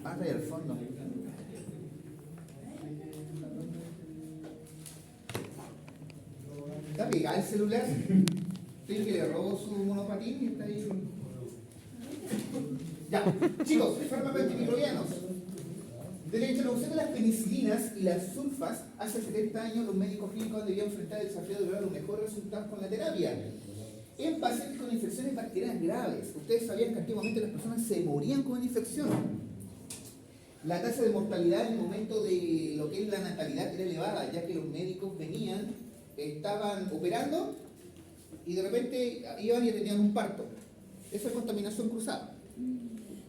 Más del fondo. ¿Está pegado el celular? Tengo que le robó su monopatín y está ahí. Ya, chicos, fármacos antimicrobianos. De la introducción de las penicilinas y las sulfas, hace 70 años los médicos clínicos debían enfrentar el desafío de lograr los mejores resultados con la terapia. En pacientes con infecciones bacterianas graves, ustedes sabían que antiguamente las personas se morían con una infección. La tasa de mortalidad en el momento de lo que es la natalidad era elevada, ya que los médicos venían, estaban operando y de repente iban y tenían un parto. Eso es contaminación cruzada.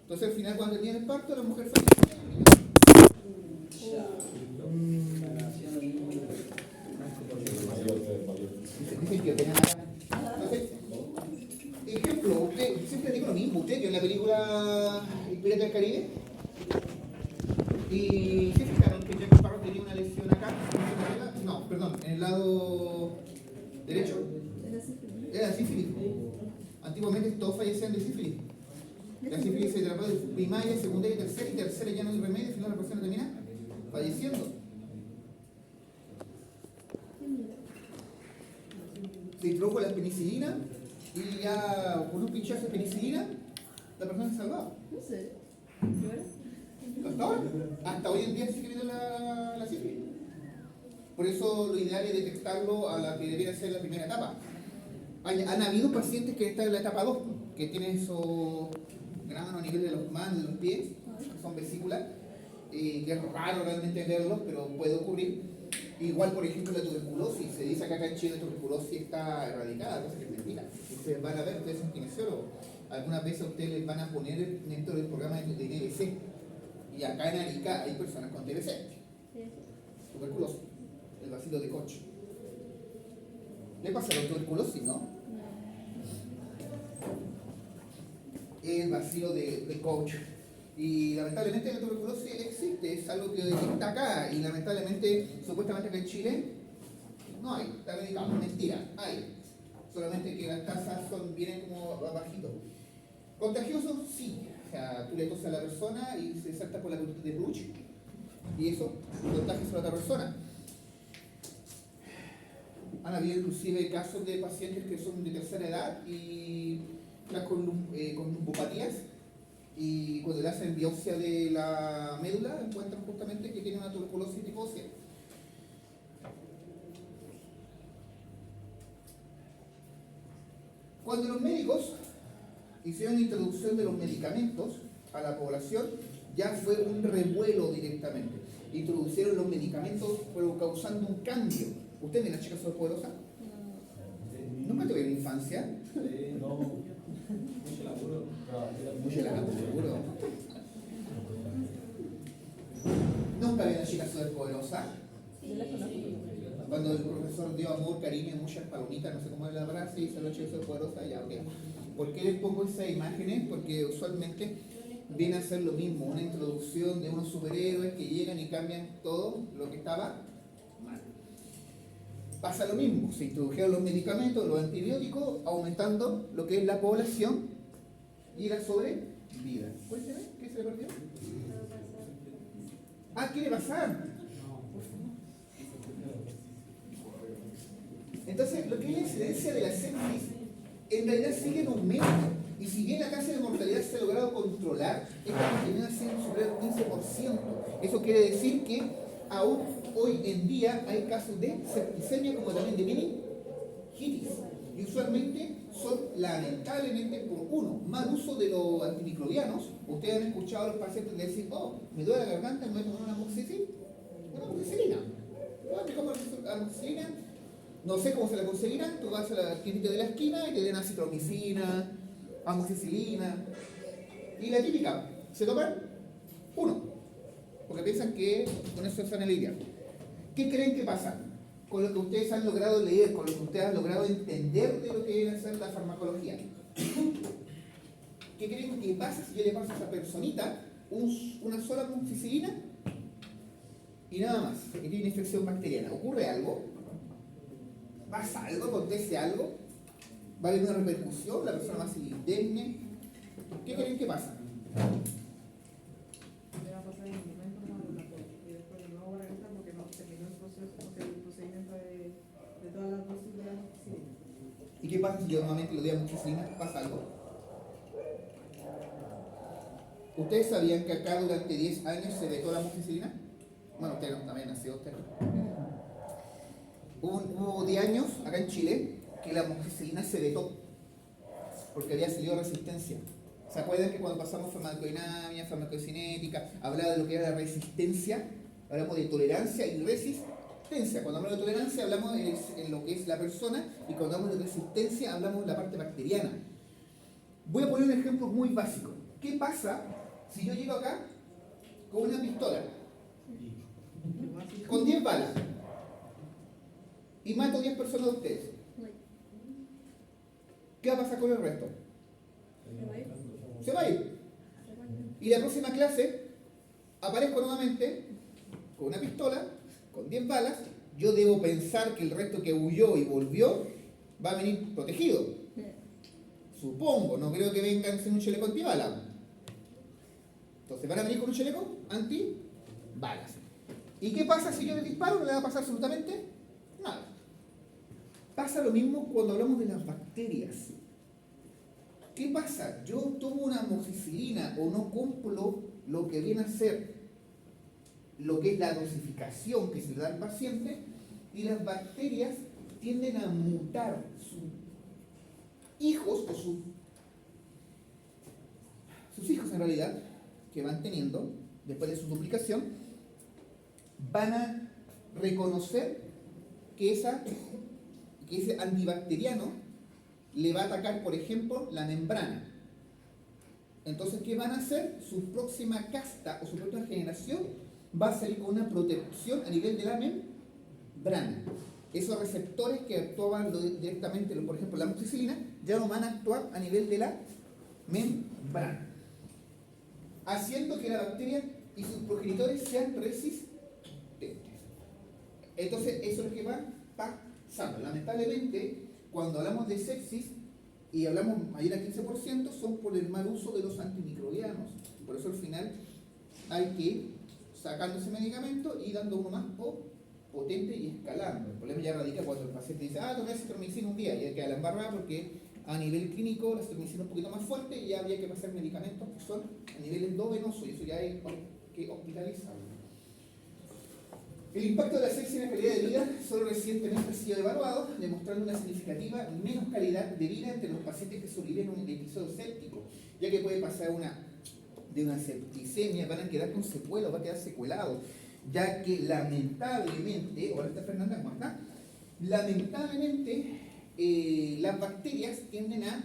Entonces al final cuando tenían el parto, la mujer fallecía. Dicen que operan acá. Entonces, ejemplo, usted siempre digo lo mismo, usted vio en la película El Pirata del Caribe y se fijaron que Jack Sparrow tenía una lesión acá, no, perdón, en el lado derecho. Era sífilis. Antiguamente todos fallecían de sífilis. La sífilis se trató de primaria, secundaria y tercera ya no hay remedio, al final la persona termina falleciendo. Se introdujo la penicilina y ya con un pinchazo de penicilina la persona se salvaba. No sé. Hasta ahora. Hasta hoy en día sigue viendo la sífilis. Por eso lo ideal es detectarlo a la que debiera ser la primera etapa. Han habido pacientes que están en la etapa 2, que tienen esos granos a nivel de los manos, de los pies, que son vesículas, que es raro realmente verlos, pero puede ocurrir. Igual, por ejemplo, la tuberculosis. Se dice que acá en Chile la tuberculosis está erradicada, cosa que es mentira. Ustedes van a ver, ustedes son kinesiólogos. Algunas veces a ustedes les van a poner dentro del programa de TBC. Y acá en Arica hay personas con TBC. Tuberculosis. El bacilo de Koch. ¿Le pasa la tuberculosis, no? El bacilo de Koch. Y lamentablemente la tuberculosis existe, es algo que está acá. Y lamentablemente, supuestamente acá en Chile, no hay, está dedicado, mentira, hay. Solamente que las tasas vienen como bajito. ¿Contagiosos? Sí. O sea, tú le toses a la persona y se salta por la cultura de Bruch y eso contagias a la otra persona. Han habido inclusive casos de pacientes que son de tercera edad y con lumbopatías y cuando le hacen biopsia de la médula encuentran justamente que tiene una tuberculosis tipo C. Cuando los médicos hicieron la introducción de los medicamentos a la población, ya fue un revuelo directamente. Introducieron los medicamentos pero causando un cambio. ¿Usted ve la chica superpoderosa? ¿Nunca te ve en la infancia? No, mucho laburo. Mucho laburo, seguro. ¿Nunca ve la chica superpoderosa? Yo la conozco. Cuando el profesor dio amor, cariño y muchas palomitas, no sé cómo es la frase, y dice la chica superpoderosa, ya, ok. ¿Por qué les pongo esas imágenes? Porque usualmente viene a ser lo mismo, una introducción de unos superhéroes que llegan y cambian todo lo que estaba mal. Pasa lo mismo, se introdujeron los medicamentos, los antibióticos, aumentando lo que es la población y la sobrevida. Cuénteme, ¿qué se le perdió? Ah, ¿quiere pasar? Entonces, lo que es la incidencia de la sepsis, en realidad sigue en aumento. Y si bien la tasa de mortalidad se ha logrado controlar, esta continúa siendo superior al 15%. Eso quiere decir que aún hoy en día hay casos de septicemia como también de meningitis. Y usualmente son, lamentablemente, por uno, mal uso de los antimicrobianos. Ustedes han escuchado a los pacientes decir, oh, me duele la garganta, me voy a tomar una amoxicilina. ¿Me como amoxicilina? No sé cómo se la conseguirán, tú vas a la tiendita de la esquina y te den acitromicina, amoxicilina. Y la típica, se toman uno, porque piensan que con eso se van a aliviar. ¿Qué creen que pasa? Con lo que ustedes han logrado leer, con lo que ustedes han logrado entender de lo que viene a ser la farmacología. ¿Qué creen que pasa si yo le paso a esa personita una sola amoxicilina y nada más, que tiene infección bacteriana? ¿Ocurre algo? ¿Pasa algo? ¿Acontece algo? ¿Va a haber una repercusión? ¿La persona va a ser indemne? ¿Qué creen que pasa? yo normalmente le doy amoxicilina, pasa algo. ¿Ustedes sabían que acá durante 10 años se vetó la amoxicilina? Bueno, ustedes no, también nació usted. Hubo 10 años acá en Chile que la amoxicilina se vetó porque había salido resistencia. ¿Se acuerdan que cuando pasamos farmacodinamia, farmacocinética, hablaba de lo que era la resistencia? Hablamos de tolerancia y resistencia. Cuando hablamos de tolerancia hablamos en lo que es la persona, y cuando hablamos de resistencia hablamos de la parte bacteriana. Voy a poner un ejemplo muy básico. ¿Qué pasa si yo llego acá con una pistola, con 10 balas, y mato 10 personas de ustedes? ¿Qué va a pasar con el resto? Se va a ir. Y la próxima clase aparezco nuevamente con una pistola, con 10 balas. Yo debo pensar que el resto que huyó y volvió va a venir protegido. Supongo, no creo que vengan sin un chaleco antibala. Entonces van a venir con un chaleco antibalas. ¿Y qué pasa si yo les disparo? No le va a pasar absolutamente nada. Pasa lo mismo cuando hablamos de las bacterias. ¿Qué pasa? Yo tomo una amoxicilina o no cumplo lo que viene a ser lo que es la dosificación que se le da al paciente, y las bacterias tienden a mutar. Sus hijos, o sus hijos en realidad, que van teniendo después de su duplicación, van a reconocer que ese antibacteriano le va a atacar, por ejemplo, la membrana. Entonces, ¿qué van a hacer? Su próxima casta o su próxima generación va a salir con una protección a nivel de la membrana. Esos receptores que actuaban directamente, por ejemplo, la amoxicilina, ya no van a actuar a nivel de la membrana, haciendo que la bacteria y sus progenitores sean resistentes. Entonces, eso es lo que va pasando. Lamentablemente, cuando hablamos de sepsis y hablamos mayor al 15%, son por el mal uso de los antimicrobianos. Por eso al final hay que ir sacando ese medicamento y dando uno más potente y escalando. El problema ya radica cuando el paciente dice, tomé citromicina un día, y hay que la embarrar porque a nivel clínico la citromicina es un poquito más fuerte y ya había que pasar medicamentos que son a nivel endovenoso, y eso ya hay que hospitalizarlo. El impacto de la sepsis en la calidad de vida solo recientemente ha sido evaluado, demostrando una significativa menos calidad de vida entre los pacientes que sobreviven un episodio séptico, ya que puede pasar de una septicemia, van a quedar con secuelas, va a quedar secuelado, ya que lamentablemente, ahora está Fernanda, ¿cómo está? Lamentablemente, las bacterias tienden a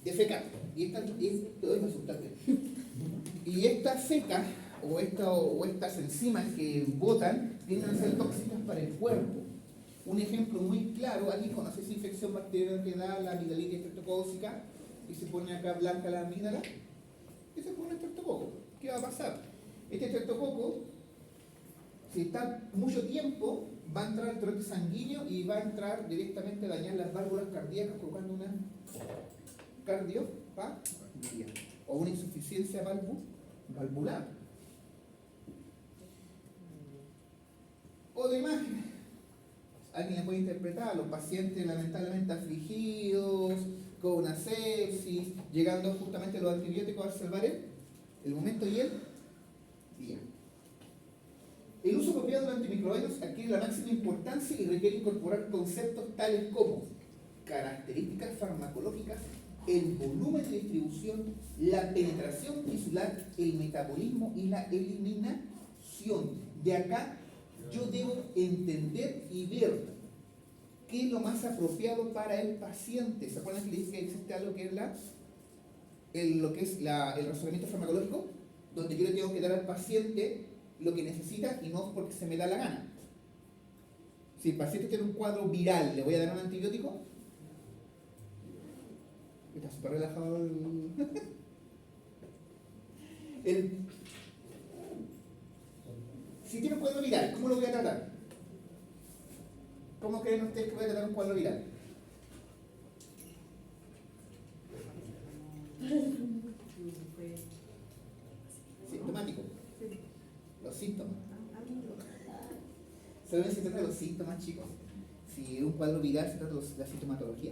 defecar, y esta feca o estas enzimas que botan tienden a ser tóxicas para el cuerpo. Un ejemplo muy claro, ¿alguien conoce esa infección bacteriana que da la amigdalitis estreptocócica y se pone acá blanca la amígdala? Ese es un estreptococo. ¿Qué va a pasar? Este estreptococo, si está mucho tiempo, va a entrar al torrente sanguíneo y va a entrar directamente a dañar las válvulas cardíacas, provocando una cardiopatia o una insuficiencia valvular. O de imagen, alguien la puede interpretar, los pacientes lamentablemente afligidos, con una sepsis, llegando justamente los antibióticos a salvar el momento y el día. El uso apropiado de los antimicrobianos adquiere la máxima importancia y requiere incorporar conceptos tales como características farmacológicas, el volumen de distribución, la penetración tisular, el metabolismo y la eliminación. De acá yo debo entender y ver qué es lo más apropiado para el paciente. ¿Se acuerdan que le dije que existe algo que es el razonamiento farmacológico? Donde yo le tengo que dar al paciente lo que necesita y no porque se me da la gana. Si el paciente tiene un cuadro viral, ¿le voy a dar un antibiótico? Está súper relajado Si tiene un cuadro viral, ¿cómo lo voy a tratar? ¿Cómo creen ustedes que voy a tratar un cuadro viral? Sintomático. Los síntomas. ¿Saben si se trata de los síntomas, chicos? Si un cuadro viral se trata de la sintomatología.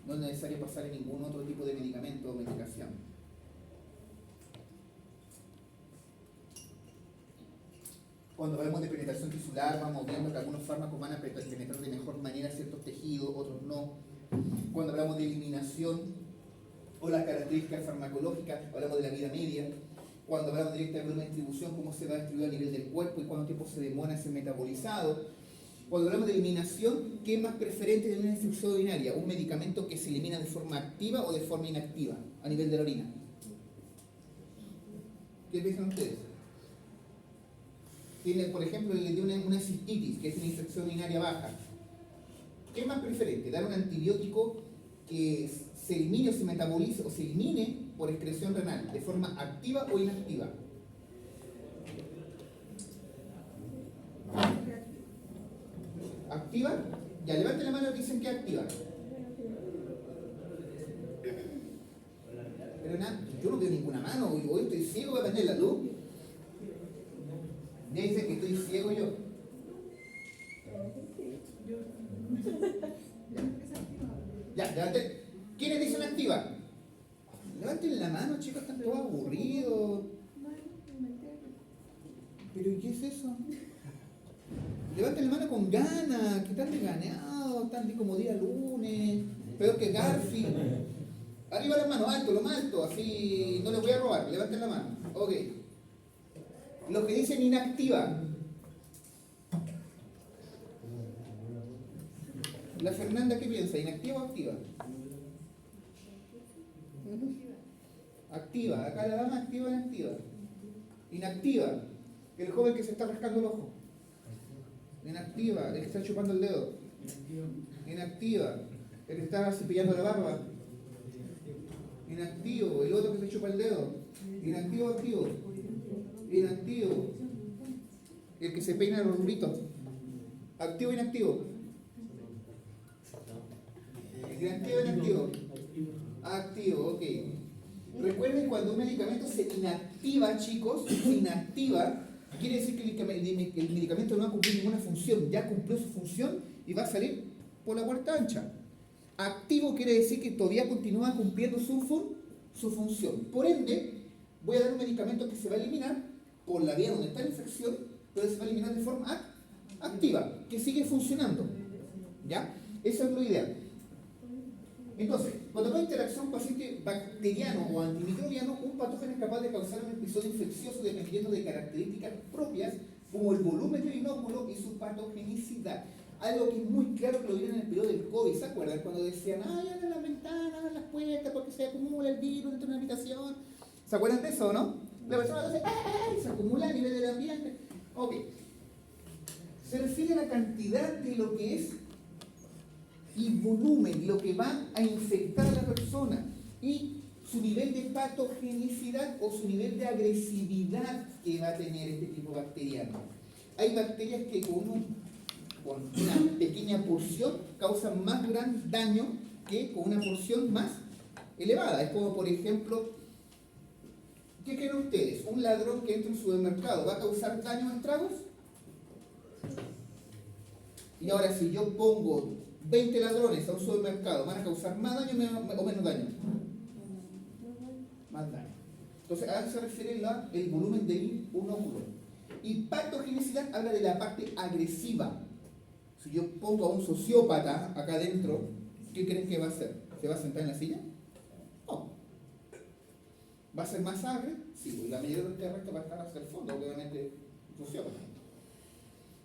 No es necesario pasar en ningún otro tipo de medicamento o medicación. Cuando hablamos de penetración tisular, vamos viendo que algunos fármacos van a penetrar de mejor manera ciertos tejidos, otros no. Cuando hablamos de eliminación o las características farmacológicas, hablamos de la vida media. Cuando hablamos directamente de una distribución, cómo se va a distribuir a nivel del cuerpo y cuánto tiempo se demora en ser metabolizado. Cuando hablamos de eliminación, ¿qué es más preferente de una infección urinaria? ¿Un medicamento que se elimina de forma activa o de forma inactiva a nivel de la orina? ¿Qué piensan ustedes? Tiene, por ejemplo, le dio una cistitis, que es una infección urinaria baja. ¿Qué es más preferente? ¿Dar un antibiótico que se elimine o se metabolice o se elimine por excreción renal de forma activa o inactiva? ¿Activa? Ya, levanten la mano los que dicen que es activa. Pero nada, yo no veo ninguna mano, hoy estoy ciego, voy a prender la luz. Ya dicen que estoy ciego yo. Ya, levanten. ¿Quiénes dicen activa? Levanten la mano, chicos, están todos aburridos. ¿Pero y qué es eso? Levanten la mano con ganas, que están desganeados, están como día lunes, peor que Garfield. Arriba las manos, alto, lo más alto, así no les voy a robar, levanten la mano. Ok. Los que dicen inactiva. La Fernanda, ¿qué piensa? ¿Inactiva o activa? Activa, acá la dama activa o inactiva. Inactiva. El joven que se está rascando el ojo. Inactiva, el que está chupando el dedo. Inactiva, el que está cepillando la barba. Inactivo, el otro que se chupa el dedo. Inactivo o activo. Inactivo, el que se peina los rulitos. Activo o inactivo. Inactivo o inactivo. Activo, ok. Recuerden, cuando un medicamento se inactiva, chicos, se inactiva, quiere decir que el medicamento no va a cumplir ninguna función, ya cumplió su función y va a salir por la puerta ancha. Activo quiere decir que todavía continúa cumpliendo su función. Por ende, voy a dar un medicamento que se va a eliminar por la vía donde está la infección, pero se va a eliminar de forma activa, que sigue funcionando. ¿Ya? Eso es lo ideal. Entonces, cuando hay interacción paciente bacteriano o antimicrobiano, un patógeno es capaz de causar un episodio infeccioso dependiendo de características propias como el volumen del inóculo y su patogenicidad. Algo que es muy claro que lo vieron en el periodo del COVID, ¿se acuerdan? Cuando decían, ay, abran las ventanas, abran las puertas porque se acumula el virus dentro de una habitación. ¿Se acuerdan de eso o no? La persona dice, ¡ay! Se acumula a nivel del ambiente. Ok. Se refiere a la cantidad de lo que es y volumen, lo que va a infectar a la persona y su nivel de patogenicidad o su nivel de agresividad que va a tener este tipo bacteriano. Hay bacterias que con una pequeña porción causan más gran daño que con una porción más elevada. Es como, por ejemplo, ¿qué creen ustedes? ¿Un ladrón que entra en un supermercado va a causar daño a estragos? Y ahora, si yo pongo 20 ladrones a un supermercado, ¿van a causar más daño o menos daño? Más daño. Entonces, a eso se refiere el volumen del inóculo. Y patogenicidad habla de la parte agresiva. Si yo pongo a un sociópata acá adentro, ¿qué creen que va a hacer? ¿Se va a sentar en la silla? No. ¿Va a ser más agre? Sí, pues la mayoría del resto va a estar hacia el fondo, obviamente, sociópata.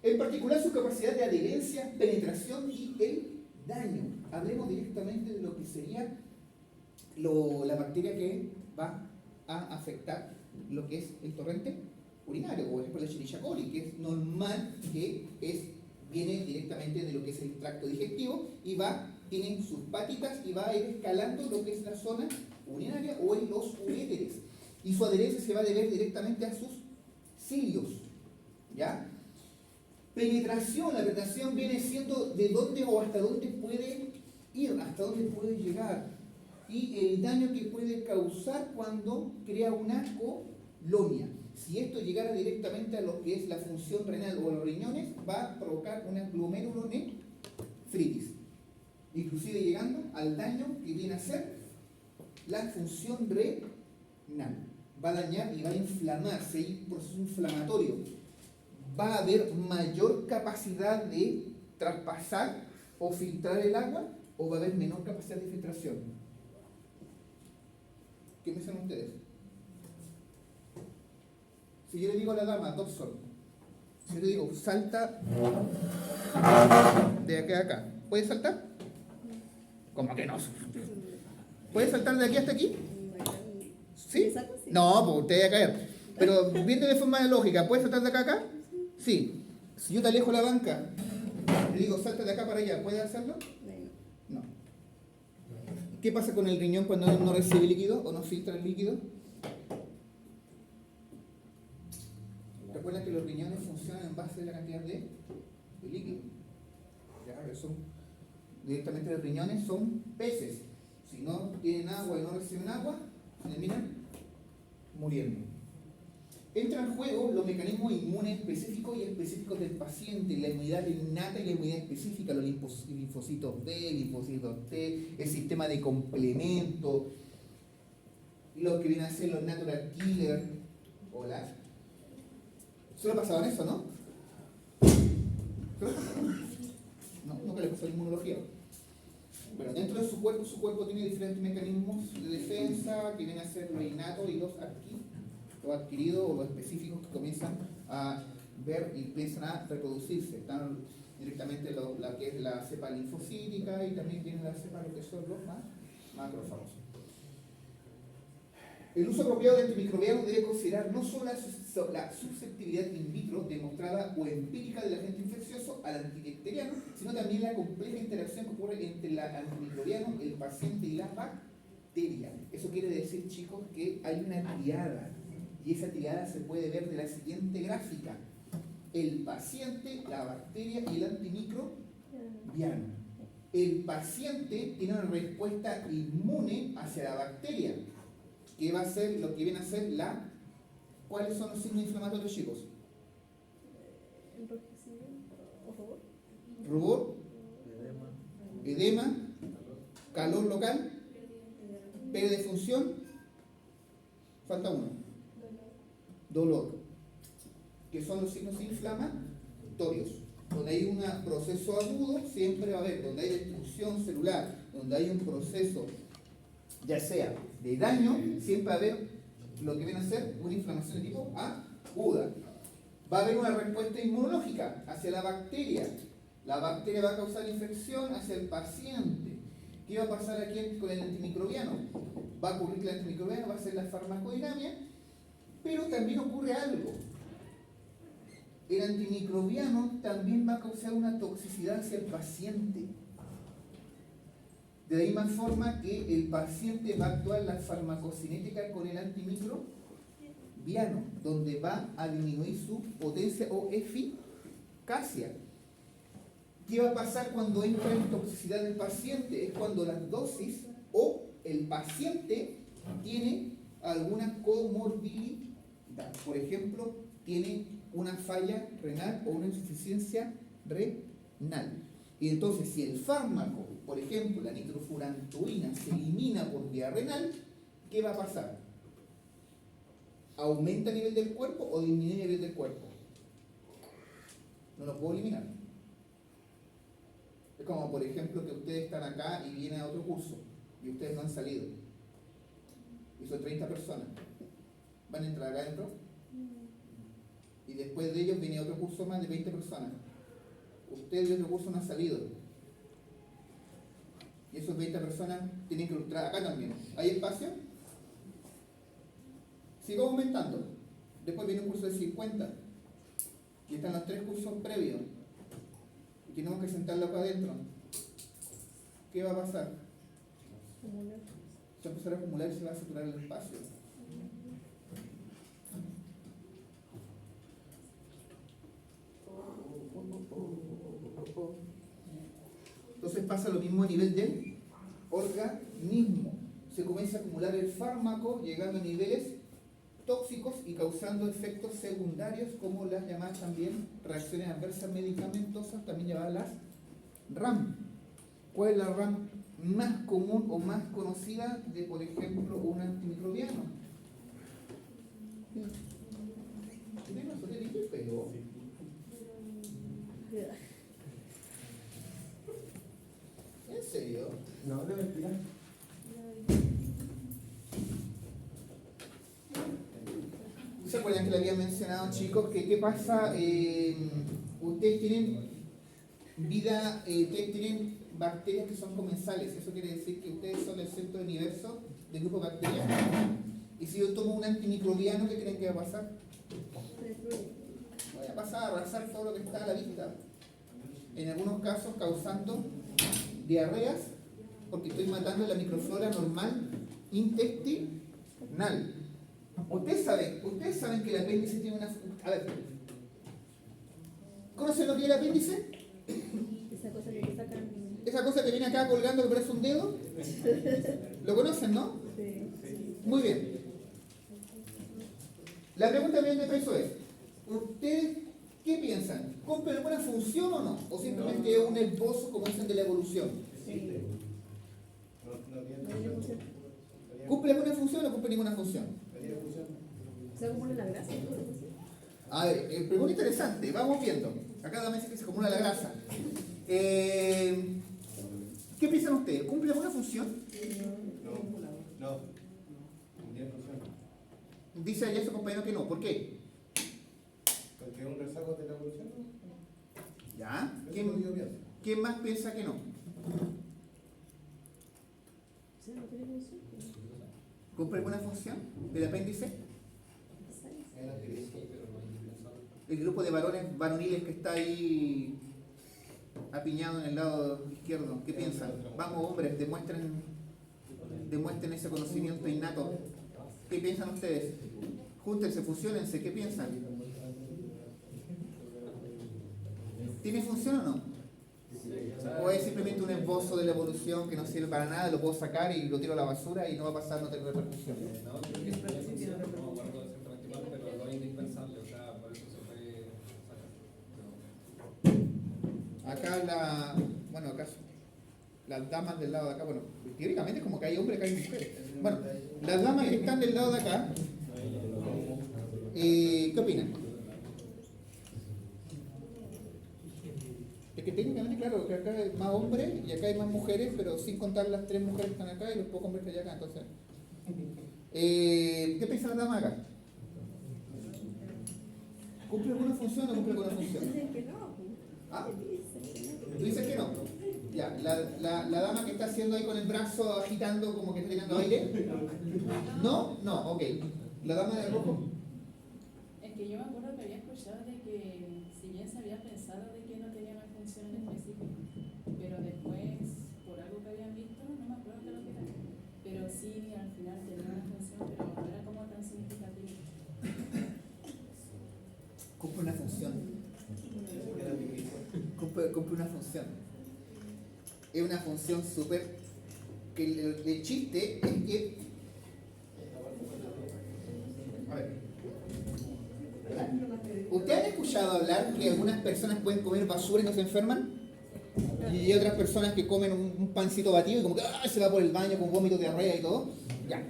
En particular, su capacidad de adherencia, penetración y el daño. Hablemos directamente de lo que sería la bacteria que va a afectar lo que es el torrente urinario, por ejemplo la Escherichia coli, que es normal que viene directamente de lo que es el tracto digestivo y tiene sus patitas y va a ir escalando lo que es la zona urinaria o en los uréteres. Y su adherencia se va a deber directamente a sus cilios. ¿Ya? Penetración, la penetración viene siendo de dónde o hasta dónde puede ir, hasta dónde puede llegar. Y el daño que puede causar cuando crea una colonia. Si esto llegara directamente a lo que es la función renal o los riñones, va a provocar una glomerulonefritis. inclusive llegando al daño que viene a ser la función renal. Va a dañar y va a inflamarse, hay un proceso inflamatorio. Va a haber mayor capacidad de traspasar o filtrar el agua, o va a haber menor capacidad de filtración. ¿Qué piensan ustedes? Si yo le digo a la dama, Dobson, si yo le digo, salta de acá a acá, ¿puede saltar? ¿Cómo que no? ¿Puede saltar de aquí hasta aquí? ¿Sí? No, pues usted va a caer. Pero viendo de forma lógica, ¿puede saltar de acá a acá? Sí. Si yo te alejo la banca, le digo, salta de acá para allá, ¿puede hacerlo? No. ¿Qué pasa con el riñón cuando no recibe líquido o no filtra el líquido? Recuerda que los riñones funcionan en base a la cantidad de líquido. Ya, directamente los riñones son peces. Si no tienen agua y no reciben agua, se terminan muriendo. Entran en juego los mecanismos inmunes específicos y específicos del paciente, la inmunidad innata y la inmunidad específica, los linfocitos B, linfocitos T, el sistema de complemento, lo que vienen a ser los natural killer. Hola. Solo pasaban eso, ¿no? No, nunca le pasó la inmunología. Bueno, dentro de su cuerpo tiene diferentes mecanismos de defensa que vienen a ser los innatos y los adquiridos o los específicos que comienzan a ver y empiezan a reproducirse. Están directamente la que es la cepa linfocítica y también tiene la cepa lo que son los macrófagos. El uso apropiado de antimicrobianos debe considerar no solo la susceptibilidad in vitro demostrada o empírica del agente infeccioso al antibacteriano, sino también la compleja interacción que ocurre entre el antimicrobiano, el paciente y la bacteria. Eso quiere decir, chicos, que hay una triada, y esa triada se puede ver de la siguiente gráfica: el paciente, la bacteria y el antimicrobiano. El paciente tiene una respuesta inmune hacia la bacteria, que va a ser lo que viene a ser ¿cuáles son los signos inflamatorios, chicos? Rubor, edema, calor local, pérdida de función, falta uno, dolor, que son los signos inflamatorios. Donde hay un proceso agudo, siempre va a haber, donde hay destrucción celular, donde hay un proceso ya sea de daño, siempre va a haber lo que viene a ser una inflamación de tipo aguda. Va a haber una respuesta inmunológica hacia la bacteria. La bacteria va a causar infección hacia el paciente. ¿Qué va a pasar aquí con el antimicrobiano? Va a ocurrir que el antimicrobiano va a ser la farmacodinamia, pero también ocurre algo. El antimicrobiano también va a causar una toxicidad hacia el paciente. De la misma forma que el paciente va a actuar la farmacocinética con el antimicrobiano, donde va a disminuir su potencia o eficacia. ¿Qué va a pasar cuando entra en toxicidad del paciente? Es cuando las dosis o el paciente tiene alguna comorbilidad. Por ejemplo, tiene una falla renal o una insuficiencia renal. Y entonces, si el fármaco, por ejemplo, la nitrofurantoína, se elimina por vía renal, ¿qué va a pasar? ¿Aumenta a nivel del cuerpo o disminuye a nivel del cuerpo? No lo puedo eliminar. Es como, por ejemplo, que ustedes están acá y vienen a otro curso y ustedes no han salido. Y son 30 personas. ¿Van a entrar acá adentro? Y después de ellos viene otro curso más de 20 personas. Ustedes de otro curso no han salido. Y esos 20 personas tienen que entrar acá también. ¿Hay espacio? Sigo aumentando. Después viene un curso de 50. Y están los 3 cursos previos. Y tenemos que sentarlo acá adentro. ¿Qué va a pasar? Se va a empezar a acumular y se va a saturar el espacio. Entonces pasa lo mismo a nivel del organismo. Se comienza a acumular el fármaco, llegando a niveles tóxicos y causando efectos secundarios como las llamadas también reacciones adversas medicamentosas, también llamadas las RAM. ¿Cuál es la RAM más común o más conocida de, por ejemplo, un antimicrobiano? ¿Tiene razón de líquido, pero? ¿En serio? No, de mentira. ¿Se acuerdan que le había mencionado, chicos, que qué pasa? Ustedes tienen vida, ustedes tienen bacterias que son comensales. Eso quiere decir que ustedes son el centro del universo del grupo bacteriano. Y si yo tomo un antimicrobiano, ¿qué creen que va a pasar? Voy a pasar a arrasar todo lo que está a la vista. En algunos casos causando diarreas, porque estoy matando la microflora normal intestinal. Ustedes saben que el apéndice tiene una... A ver, ¿conocen lo que es el apéndice? Esa cosa que te sacan. Esa cosa que viene acá colgando que parece un dedo. ¿Lo conocen, no? Sí. Muy bien. La pregunta bien de peso es, ¿ustedes qué piensan? ¿Cumple alguna función o no? ¿O simplemente es un esbozo, como dicen, de la evolución? Sí. ¿Cumple alguna función o no cumple ninguna función? ¿Se acumula la grasa? A ver, pregunta interesante, vamos viendo. Acá también dice que se acumula la grasa. ¿Qué piensan ustedes? ¿Cumple alguna función? No. No tiene función. Dice allá su compañero que no. ¿Por qué? Porque es un rezago de la evolución. ¿Ya? Eso es lo que yo pienso. ¿Quién más piensa que no? Sí, no tiene función. ¿Cumple alguna función del apéndice? El grupo de varones varoniles que está ahí apiñado en el lado izquierdo, ¿qué piensan? Vamos, hombres, demuestren ese conocimiento innato. ¿Qué piensan ustedes? Júntense, fusionense, ¿qué piensan? ¿Tiene función o no? ¿O es simplemente un esbozo de la evolución que no sirve para nada, lo puedo sacar y lo tiro a la basura y no va a pasar, no tiene repercusión? No, creo que no me acuerdo exactamente mal, pero no es indispensable, o sea, por eso se puede sacar. Acá acá las damas del lado de acá, bueno, teóricamente es como que hay hombres, que hay mujeres. Bueno, las damas que están del lado de acá, ¿qué opinan? Es que técnicamente, claro, que acá hay más hombres y acá hay más mujeres, pero sin contar las 3 mujeres que están acá y los pocos hombres que hay acá, entonces. ¿Qué piensan las damas acá? ¿Cumple alguna función o no cumple alguna función? Dicen que no. ¿Ah? Dicen que no. ¿Tú dices que no? Ya, la dama que está haciendo ahí con el brazo agitando como que está tirando aire. ¿No? No, ok. ¿La dama de rojo? Es que yo me acuerdo que había escuchado de que, si bien se había pensado de que no tenía una función en específico, pero después, por algo que habían visto, no me acuerdo de lo que era, pero sí al final tenía una función, pero no era como tan significativa. Cumple una función. Cumple una función. Es una función súper... que el chiste es que... A ver. ¿Ustedes han escuchado hablar que algunas personas pueden comer basura y no se enferman? Y hay otras personas que comen un pancito batido y como que se va por el baño con vómito, diarrea y todo. Ya.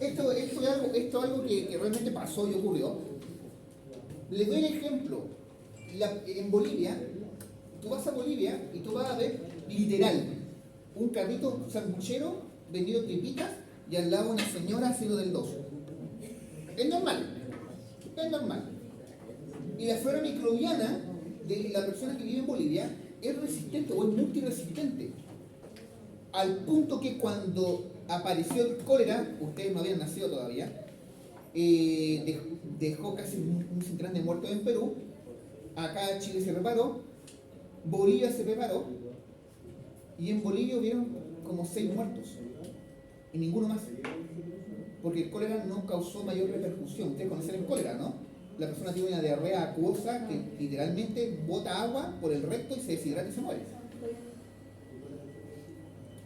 Esto es algo que realmente pasó y ocurrió. Les doy el ejemplo. En Bolivia, tú vas a Bolivia y tú vas a ver literal un carrito sanguchero vendido tripitas y al lado una señora haciendo del 2. Es normal. Es normal. Y la flora microbiana de la persona que vive en Bolivia es resistente o es multiresistente. Al punto que cuando apareció el cólera, ustedes no habían nacido todavía, dejó casi un centenar de muertos en Perú. Acá Chile se preparó, Bolivia se preparó, y en Bolivia hubieron como 6 muertos, y ninguno más. Porque el cólera no causó mayor repercusión. Ustedes conocen el cólera, ¿no? La persona tiene una diarrea acuosa que literalmente bota agua por el recto y se deshidrata y se muere.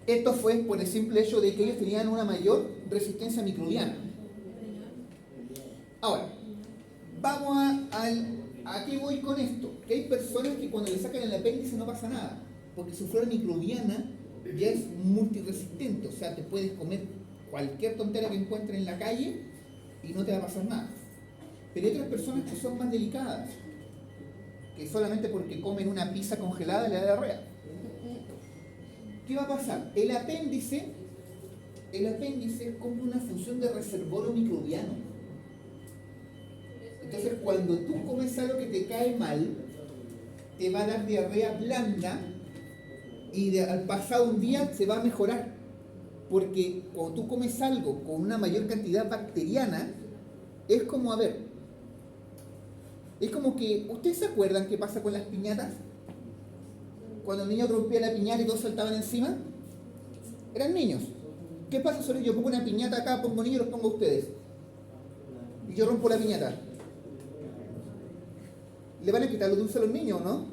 Esto fue por el simple hecho de que ellos tenían una mayor resistencia microbiana. Ahora, vamos a qué voy con esto. Que hay personas que cuando le sacan el apéndice no pasa nada. porque su flora microbiana ya es multiresistente, o sea, te puedes comer cualquier tontera que encuentres en la calle y no te va a pasar nada. Pero hay otras personas que son más delicadas, que solamente porque comen una pizza congelada le da diarrea. ¿Qué va a pasar? El apéndice cumple una función de reservorio microbiano. Entonces, cuando tú comes algo que te cae mal, te va a dar diarrea blanda y al pasado un día se va a mejorar. Porque cuando tú comes algo con una mayor cantidad bacteriana, es como, a ver, es como que, ¿ustedes se acuerdan qué pasa con las piñatas? Cuando el niño rompía la piñata y todos saltaban encima, eran niños. ¿Qué pasa si yo pongo una piñata acá, pongo niños y los pongo a ustedes? Y yo rompo la piñata. ¿Le van a quitar los dulces a los niños, no?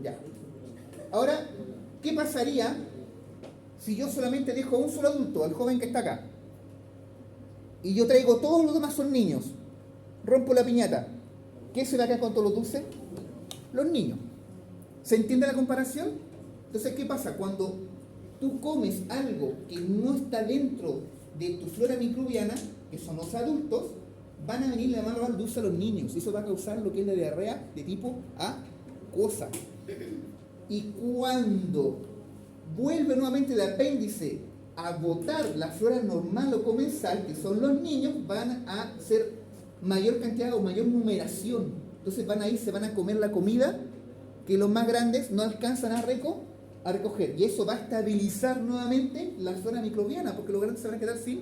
Ya. Ahora, ¿qué pasaría si yo solamente dejo a un solo adulto, al joven que está acá? Y yo traigo todos los demás son niños. Rompo la piñata. ¿Qué se va a quedar con todos los dulces? Los niños. ¿Se entiende la comparación? Entonces, ¿qué pasa? Cuando tú comes algo que no está dentro de tu flora microbiana, que son los adultos, van a venir a dar dulce a los niños. Y eso va a causar lo que es la diarrea de tipo acuosa. Y cuando vuelve nuevamente el apéndice a botar la flora normal o comensal, que son los niños, van a ser mayor cantidad o mayor numeración. Entonces van a ir, se van a comer la comida que los más grandes no alcanzan a recoger. Y eso va a estabilizar nuevamente la flora microbiana, porque los grandes se van a quedar sin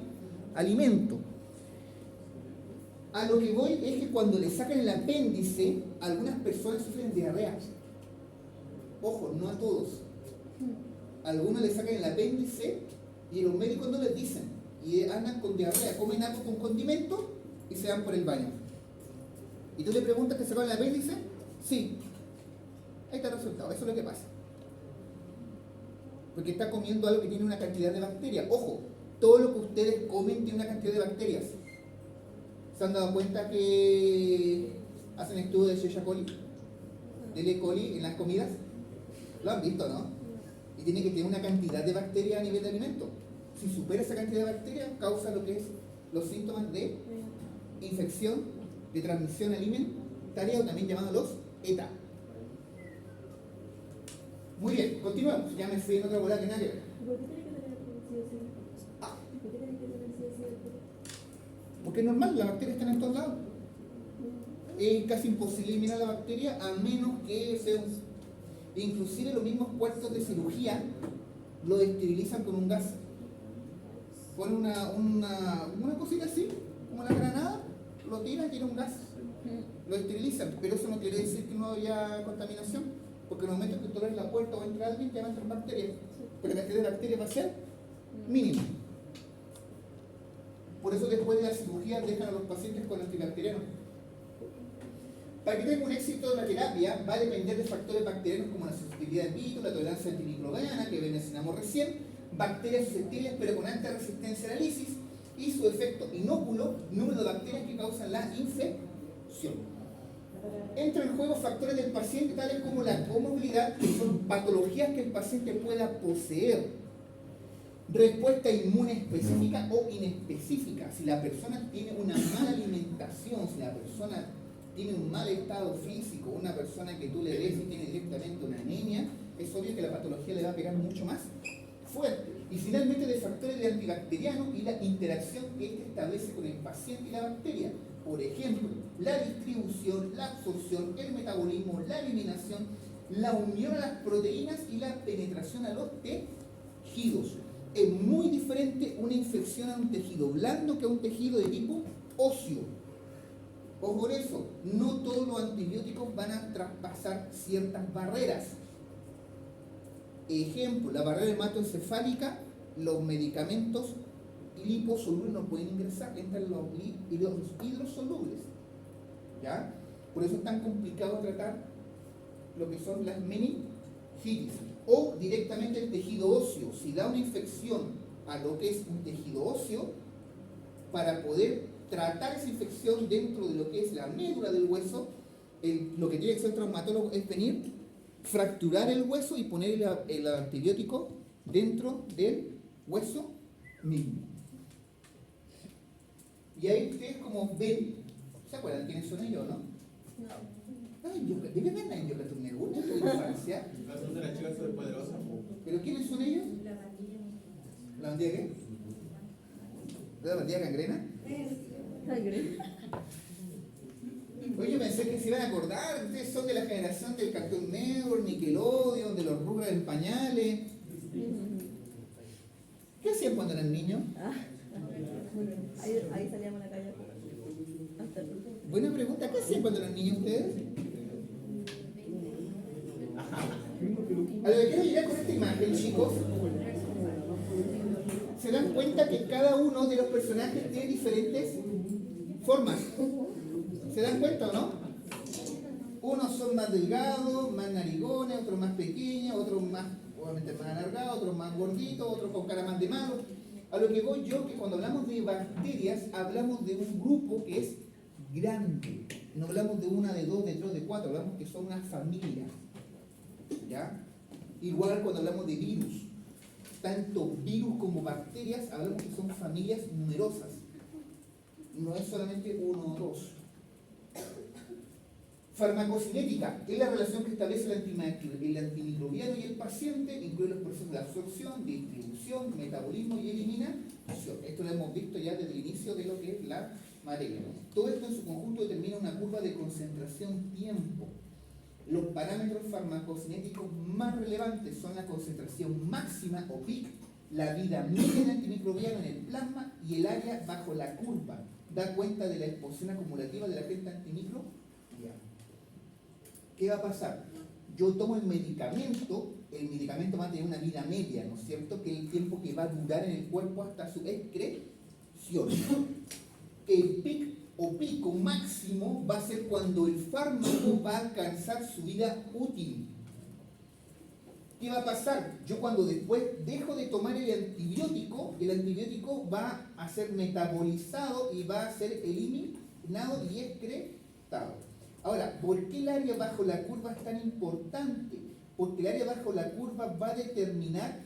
alimento. A lo que voy es que cuando le sacan el apéndice, algunas personas sufren diarrea. Ojo, no a todos. Algunos le sacan el apéndice y los médicos no les dicen. Y andan con diarrea, comen algo con condimento y se van por el baño. ¿Y tú le preguntas que se sacaron el apéndice? Sí. Ahí está el resultado, eso es lo que pasa. Porque está comiendo algo que tiene una cantidad de bacterias. Ojo, todo lo que ustedes comen tiene una cantidad de bacterias. ¿Se han dado cuenta que hacen estudios de Escherichia coli, del E. coli en las comidas? Lo han visto, ¿no? Y tiene que tener una cantidad de bacterias a nivel de alimento. Si supera esa cantidad de bacterias, causa lo que es los síntomas de infección de transmisión alimentaria, o también llamados los ETA. Muy bien, continuamos. Ya me fui en otra bola que nadie ve. ¿Por qué tiene que tener sí o sí? ¿Por qué tiene que tener sí o sí? Porque es normal, las bacterias están en todos lados. Es casi imposible eliminar la bacteria a menos que sea inclusive los mismos puestos de cirugía lo esterilizan con un gas. Ponen una cosita así, como la granada, lo tiran y tiene un gas. Lo esterilizan, pero eso no quiere decir que no haya contaminación, porque en el momento que tú abres la puerta o entra alguien, ya va a entrar bacterias. Pero la cantidad de bacterias va a ser mínima. Por eso después de la cirugía dejan a los pacientes con antibacterianos. Para que tenga un éxito de la terapia va a depender de factores bacterianos como la susceptibilidad al virus, la tolerancia antimicrobiana que mencionamos recién, bacterias susceptibles pero con alta resistencia a la lisis y su efecto inóculo, número de bacterias que causan la infección. Entran en juego factores del paciente tales como la comorbilidad, que son patologías que el paciente pueda poseer, respuesta inmune específica o inespecífica. Si la persona tiene una mala alimentación, si la persona tiene un mal estado físico, una persona que tú le ves y tiene directamente una anemia, es obvio que la patología le va a pegar mucho más fuerte. Y finalmente de factores de antibacterianos y la interacción que éste establece con el paciente y la bacteria. Por ejemplo, la distribución, la absorción, el metabolismo, la eliminación, la unión a las proteínas y la penetración a los tejidos. Es muy diferente una infección a un tejido blando que a un tejido de tipo óseo. Ojo por eso, no todos los antibióticos van a traspasar ciertas barreras. Ejemplo, la barrera hematoencefálica, los medicamentos liposolubles no pueden ingresar, entran los hidrosolubles. ¿Ya? Por eso es tan complicado tratar lo que son las meningitis. O directamente el tejido óseo. Si da una infección a lo que es un tejido óseo, para poder tratar esa infección dentro de lo que es la médula del hueso, lo que tiene que hacer el traumatólogo es venir fracturar el hueso y poner el antibiótico dentro del hueso mismo. Y ahí ustedes como ven, ¿se acuerdan quiénes son ellos, no? Ay, ¿de verdad nadie yo que tú me gusta tu infancia? Son de las chicas superpoderosas. ¿Pero quiénes son ellos? ¿La bandilla qué? ¿La bandilla gangrena? Oye, yo pensé que se iban a acordar, ustedes son de la generación del Cartoon Network, Nickelodeon, de los Rugrats en pañales. ¿Qué hacían cuando eran niños? Ahí salíamos a la calle. Buena pregunta, ¿qué hacían cuando eran niños ustedes? A lo que quiero llegar con esta imagen, chicos, se dan cuenta que cada uno de los personajes tiene diferentes formas. ¿Se dan cuenta o no? Unos son más delgados, más narigones, otros más pequeños, otros más, obviamente más alargados, otros más gorditos, otros con cara más de malo. A lo que voy yo, que cuando hablamos de bacterias, hablamos de un grupo que es grande. No hablamos de una, de dos, de tres, de cuatro, hablamos que son una familia. ¿Ya? Igual cuando hablamos de virus. Tanto virus como bacterias, hablamos que son familias numerosas. No es solamente uno o dos. Farmacocinética es la relación que establece el antimicrobiano y el paciente, incluye los procesos de absorción, distribución, metabolismo y eliminación. Esto lo hemos visto ya desde el inicio de lo que es la materia. Todo esto en su conjunto determina una curva de concentración-tiempo. Los parámetros farmacocinéticos más relevantes son la concentración máxima o PIC, la vida media del antimicrobiano en el plasma y el área bajo la curva. Da cuenta de la exposición acumulativa del agente antimicrobiano. ¿Qué va a pasar? Yo tomo el medicamento va a tener una vida media, ¿no es cierto? Que es el tiempo que va a durar en el cuerpo hasta su excreción. El pic o pico máximo va a ser cuando el fármaco va a alcanzar su vida útil. ¿Qué va a pasar? Yo cuando después dejo de tomar el antibiótico va a ser metabolizado y va a ser eliminado y excretado. Ahora, ¿por qué el área bajo la curva es tan importante? Porque el área bajo la curva va a determinar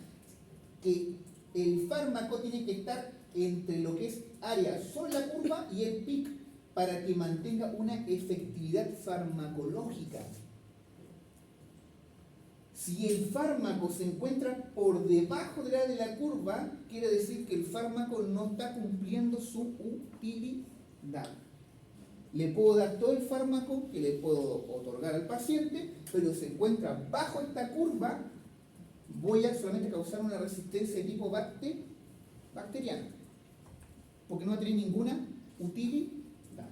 que el fármaco tiene que estar entre lo que es área sobre la curva y el pic para que mantenga una efectividad farmacológica. Si el fármaco se encuentra por debajo del área de la curva, quiere decir que el fármaco no está cumpliendo su utilidad. Le puedo dar todo el fármaco que le puedo otorgar al paciente, pero se encuentra bajo esta curva, voy a solamente causar una resistencia de tipo bacteriana, porque no va a tener ninguna utilidad.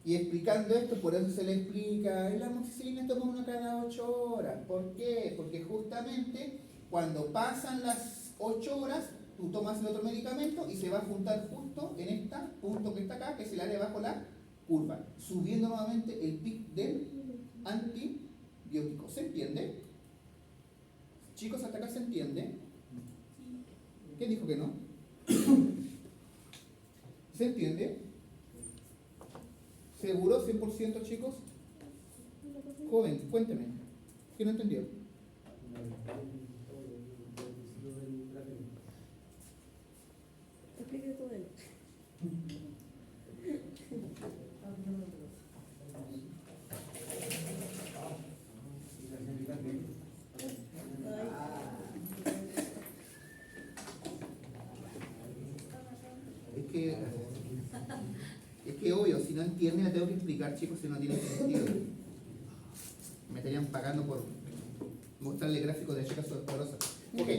Y explicando esto, por eso se le explica, la amoxicilina toma uno cada 8 horas. ¿Por qué? Porque justamente cuando pasan las 8 horas, tú tomas el otro medicamento y se va a juntar justo en este punto que está acá, que es el área bajo la curva, subiendo nuevamente el pic del antibiótico. ¿Se entiende? Chicos, hasta acá se entiende. ¿Quién dijo que no? ¿Se entiende? ¿Seguro? ¿100% chicos? Joven, cuénteme. ¿Qué no entendió? Explique todo él. Es que obvio, si no entienden la tengo que explicar, chicos, si no tiene sentido. Me estarían pagando por mostrarle gráficos de chicas superpoderosas. Ok.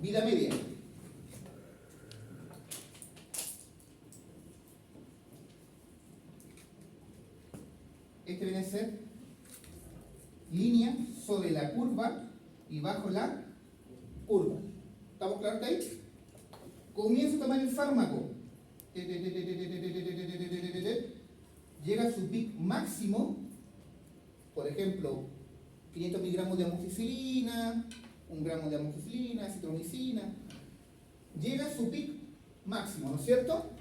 Vida media. Este viene a ser línea sobre la curva y bajo la curva. ¿Estamos claros ahí? Comienzo a tomar el fármaco. Llega a su pic máximo, por ejemplo, 500 miligramos de amoxicilina, 1 gramo de amoxicilina, citromicina. Llega a su pic máximo, ¿no es cierto?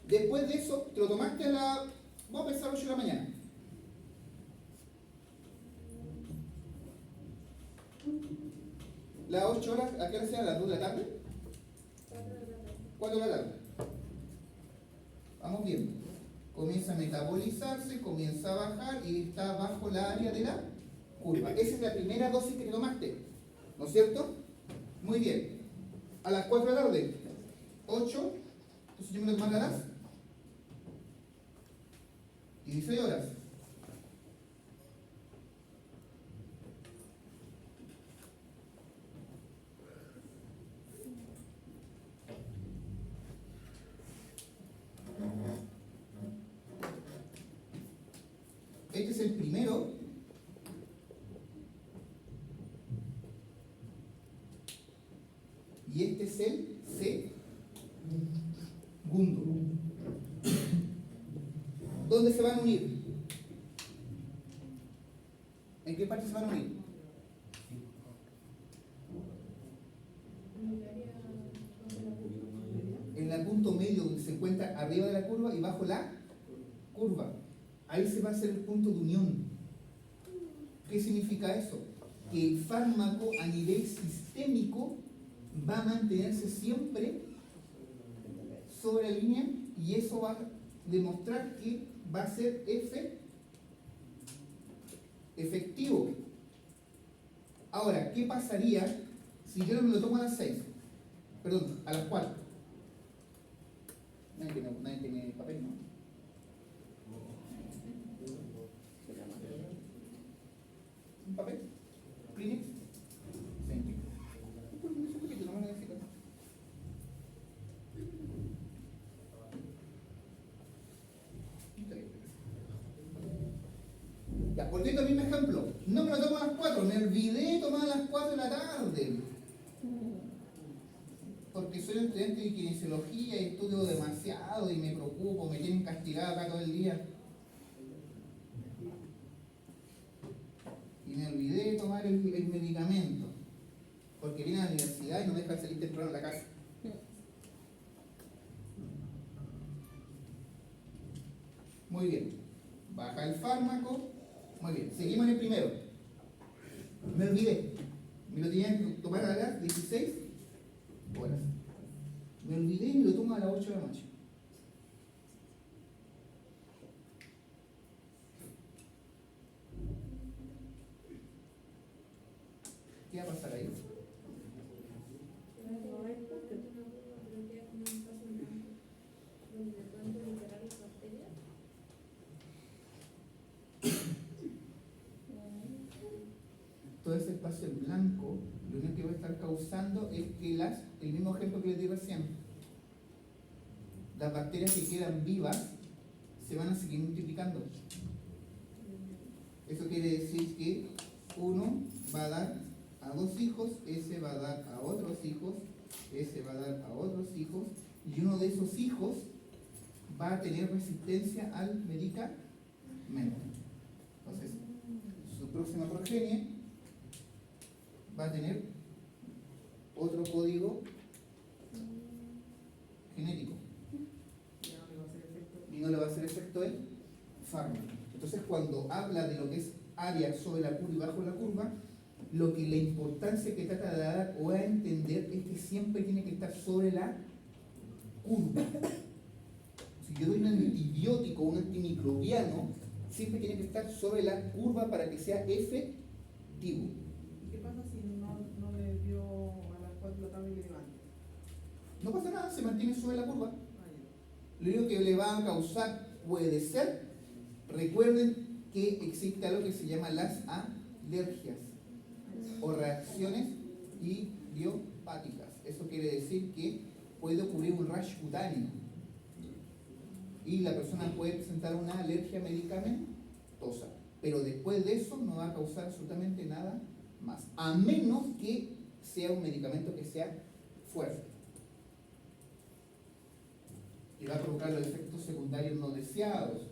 Después de eso, te lo tomaste a la... Vamos a pensar 8 de la mañana. ¿Las 8 horas a qué hora sea? ¿A las 2 de la tarde? 4 de la tarde. Vamos bien. Comienza a metabolizarse, comienza a bajar y está bajo la área de la curva. Esa es la primera dosis que te tomaste, ¿no es cierto? Muy bien. A las 4 de la tarde, 8, entonces yo me lo tomaré a las 16 horas. Este es el primero. Y este es el segundo. ¿Dónde se van a unir? ¿En qué parte se van a unir? En el punto medio donde se encuentra arriba de la curva y bajo la curva. Ahí se va a hacer el punto de unión. ¿Qué significa eso? Que el fármaco a nivel sistémico va a mantenerse siempre sobre la línea y eso va a demostrar que va a ser efectivo. Ahora, ¿qué pasaría si yo no me lo tomo a las 6? Perdón, a las 4. Nadie tiene papel, ¿no? ¿Un papel? ¿Kleenex? Thank you. Un poquito, no me necesito. Ya, volviendo al mismo ejemplo. No me lo tomo a las 4, me olvidé de tomar a las 4 de la tarde. Porque soy un estudiante de kinesiología y estudio demasiado y me preocupo, me tienen castigado acá todo el día. Y me olvidé de tomar el medicamento. Porque vine a la universidad y no me dejan salir temprano de la casa. Muy bien. Baja el fármaco. Muy bien. Seguimos en el primero. Me olvidé. Me lo tenía que tomar a las 16 horas. Me olvidé y me lo tomo a las 8 de la noche. ¿Qué va a pasar ahí? Todo ese espacio en blanco, lo único que va a estar causando es que el mismo ejemplo que les di recién, las bacterias que quedan vivas se van a seguir multiplicando. Eso quiere decir que uno va a dar a 2 hijos, ese va a dar a otros hijos, ese va a dar a otros hijos, y uno de esos hijos va a tener resistencia al medicamento. Entonces, su próxima progenie va a tener otro código genético y no le va a hacer efecto el fármaco. Entonces, cuando habla de lo que es área sobre la curva y bajo la curva, lo que la importancia que trata de dar o a entender es que siempre tiene que estar sobre la curva. Si yo doy un antibiótico o un antimicrobiano, siempre tiene que estar sobre la curva para que sea efectivo. ¿Qué pasa si no le dio a las 4 de la tarde y le dio antes? No pasa nada, se mantiene sobre la curva. Lo único que le va a causar puede ser, recuerden que existe algo que se llama las alergias o reacciones idiopáticas. Eso quiere decir que puede ocurrir un rash cutáneo y la persona puede presentar una alergia medicamentosa, pero después de eso no va a causar absolutamente nada más, a menos que sea un medicamento que sea fuerte, que va a provocar los efectos secundarios no deseados.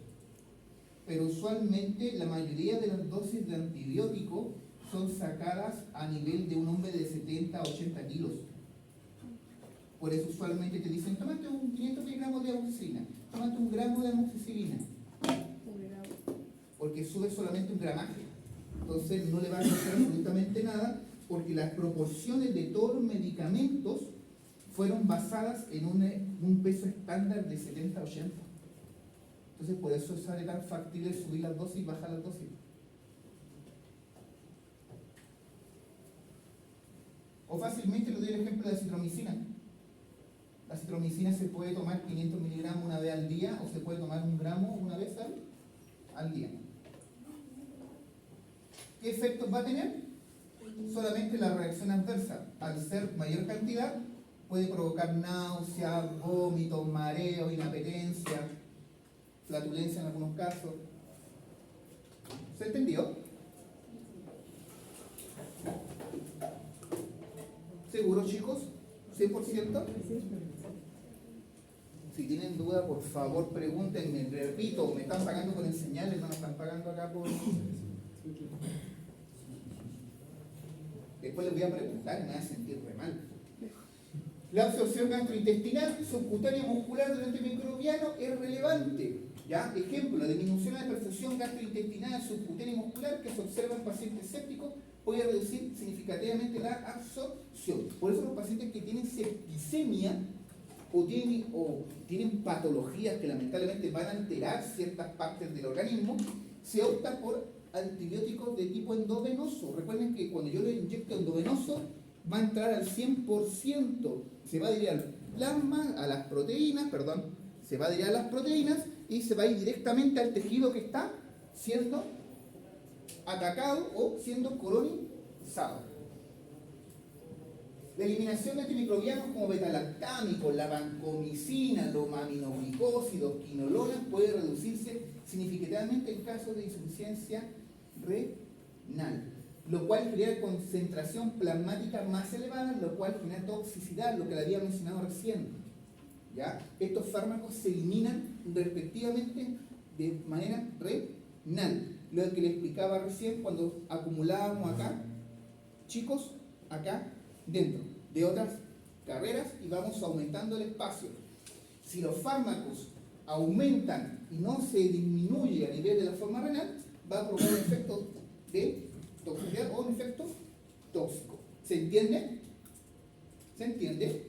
Pero usualmente la mayoría de las dosis de antibiótico son sacadas a nivel de un hombre de 70 a 80 kilos. Por eso usualmente te dicen, tómate un 500 miligramos de amoxicilina, tómate un gramo de amoxicilina, porque sube solamente un gramaje. Entonces no le va a pasar absolutamente nada, porque las proporciones de todos los medicamentos fueron basadas en un peso estándar de 70-80. Entonces por eso sale tan factible subir las dosis y bajar las dosis. O fácilmente le doy el ejemplo de la citromicina. La citromicina se puede tomar 500 miligramos una vez al día o se puede tomar 1 gramo una vez al día. ¿Qué efectos va a tener? Solamente la reacción adversa. Al ser mayor cantidad, puede provocar náusea, vómitos, mareo, inapetencia, flatulencia en algunos casos. ¿Se entendió? ¿Seguro, chicos? ¿100%? Si tienen duda, por favor, pregúntenme. Repito, me están pagando por enseñarles, no me están pagando acá por... Después les voy a preguntar y me voy a sentir re mal. La absorción gastrointestinal subcutánea muscular del antimicrobiano es relevante. ¿Ya? Ejemplo, la disminución de la perfusión gastrointestinal subcutánea muscular que se observa en pacientes sépticos puede reducir significativamente la absorción. Por eso los pacientes que tienen septicemia o tienen patologías que lamentablemente van a alterar ciertas partes del organismo, se opta por antibióticos de tipo endovenoso. Recuerden que cuando yo le inyecto endovenoso, va a entrar al 100%, se va a adherir al plasma, a las proteínas, se va a adherir a las proteínas y se va a ir directamente al tejido que está siendo atacado o siendo colonizado. La eliminación de antimicrobianos como betalactámicos, la vancomicina, los aminoglicósidos, quinolonas puede reducirse significativamente en casos de insuficiencia renal, lo cual genera concentración plasmática más elevada, lo cual genera toxicidad, lo que le había mencionado recién. ¿Ya? Estos fármacos se eliminan respectivamente de manera renal. Lo que les explicaba recién cuando acumulábamos acá, chicos, acá dentro de otras carreras y vamos aumentando el espacio. Si los fármacos aumentan y no se disminuye a nivel de la forma renal, va a provocar un efecto de toxicidad o un efecto tóxico. ¿Se entiende? ¿Se entiende?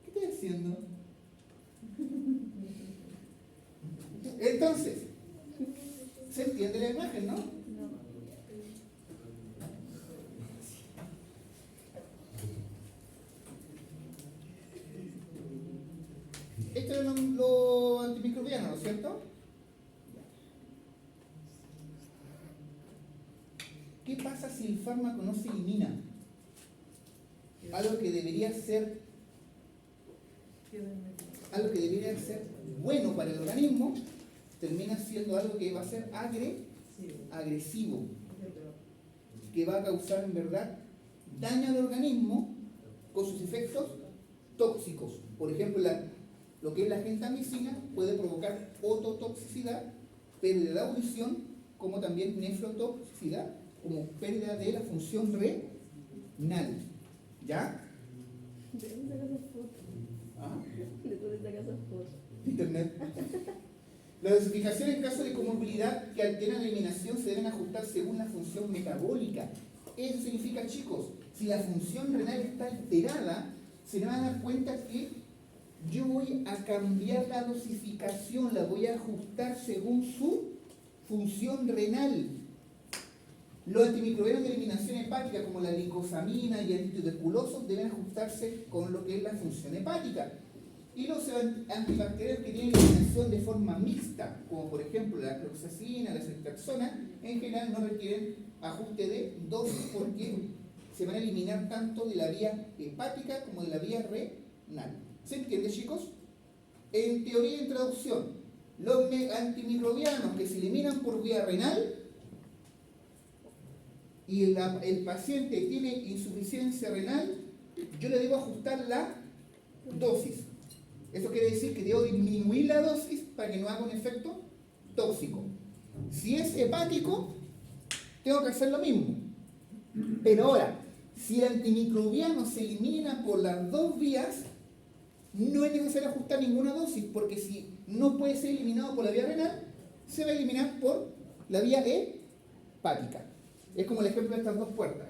¿Qué estoy haciendo? Entonces, ¿se entiende la imagen, no? Esto es lo antimicrobiano, ¿no es cierto? ¿Qué pasa si el fármaco no se elimina? Algo que debería ser bueno para el organismo, termina siendo algo que va a ser agresivo, que va a causar en verdad daño al organismo con sus efectos tóxicos. Por ejemplo, lo que es la gentamicina puede provocar ototoxicidad, pérdida de audición, como también nefrotoxicidad, como pérdida de la función renal. ¿Ya? ¿De dónde sacas esas fotos? ¿Ah? ¿De dónde sacas esas fotos? Internet. La dosificación en caso de comorbilidad que altera la eliminación se deben ajustar según la función metabólica. Eso significa, chicos, si la función renal está alterada, se van a dar cuenta que yo voy a cambiar la dosificación, la voy a ajustar según su función renal. Los antimicrobianos de eliminación hepática, como la glicosamina y antituberculosos, deben ajustarse con lo que es la función hepática. Y los antibacterianos que tienen eliminación de forma mixta, como por ejemplo la cloxacina, la ceftriaxona, en general no requieren ajuste de dosis porque se van a eliminar tanto de la vía hepática como de la vía renal. ¿Se entiende, chicos? En teoría y en traducción, los antimicrobianos que se eliminan por vía renal y el paciente tiene insuficiencia renal, yo le debo ajustar la dosis. Eso quiere decir que debo disminuir la dosis para que no haga un efecto tóxico. Si es hepático, tengo que hacer lo mismo. Pero ahora, Si el antimicrobiano se elimina por las dos vías, no es necesario ajustar ninguna dosis, porque si no puede ser eliminado por la vía renal, se va a eliminar por la vía hepática. Es como el ejemplo de estas dos puertas.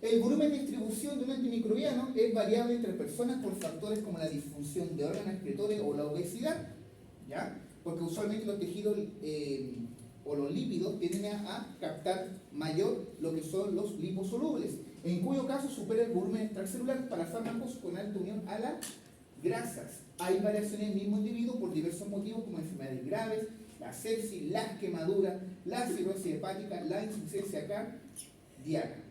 El volumen de distribución de un antimicrobiano es variable entre personas por factores como la disfunción de órganos excretores o la obesidad, ¿ya? Porque usualmente los tejidos o los lípidos tienden a captar mayor lo que son los liposolubles, en cuyo caso supera el volumen extracelular para fármacos con alta unión a las grasas. Hay variaciones en el mismo individuo por diversos motivos como enfermedades graves, la sepsis, las quemaduras, la cirrosis hepática, la insuficiencia cardíaca.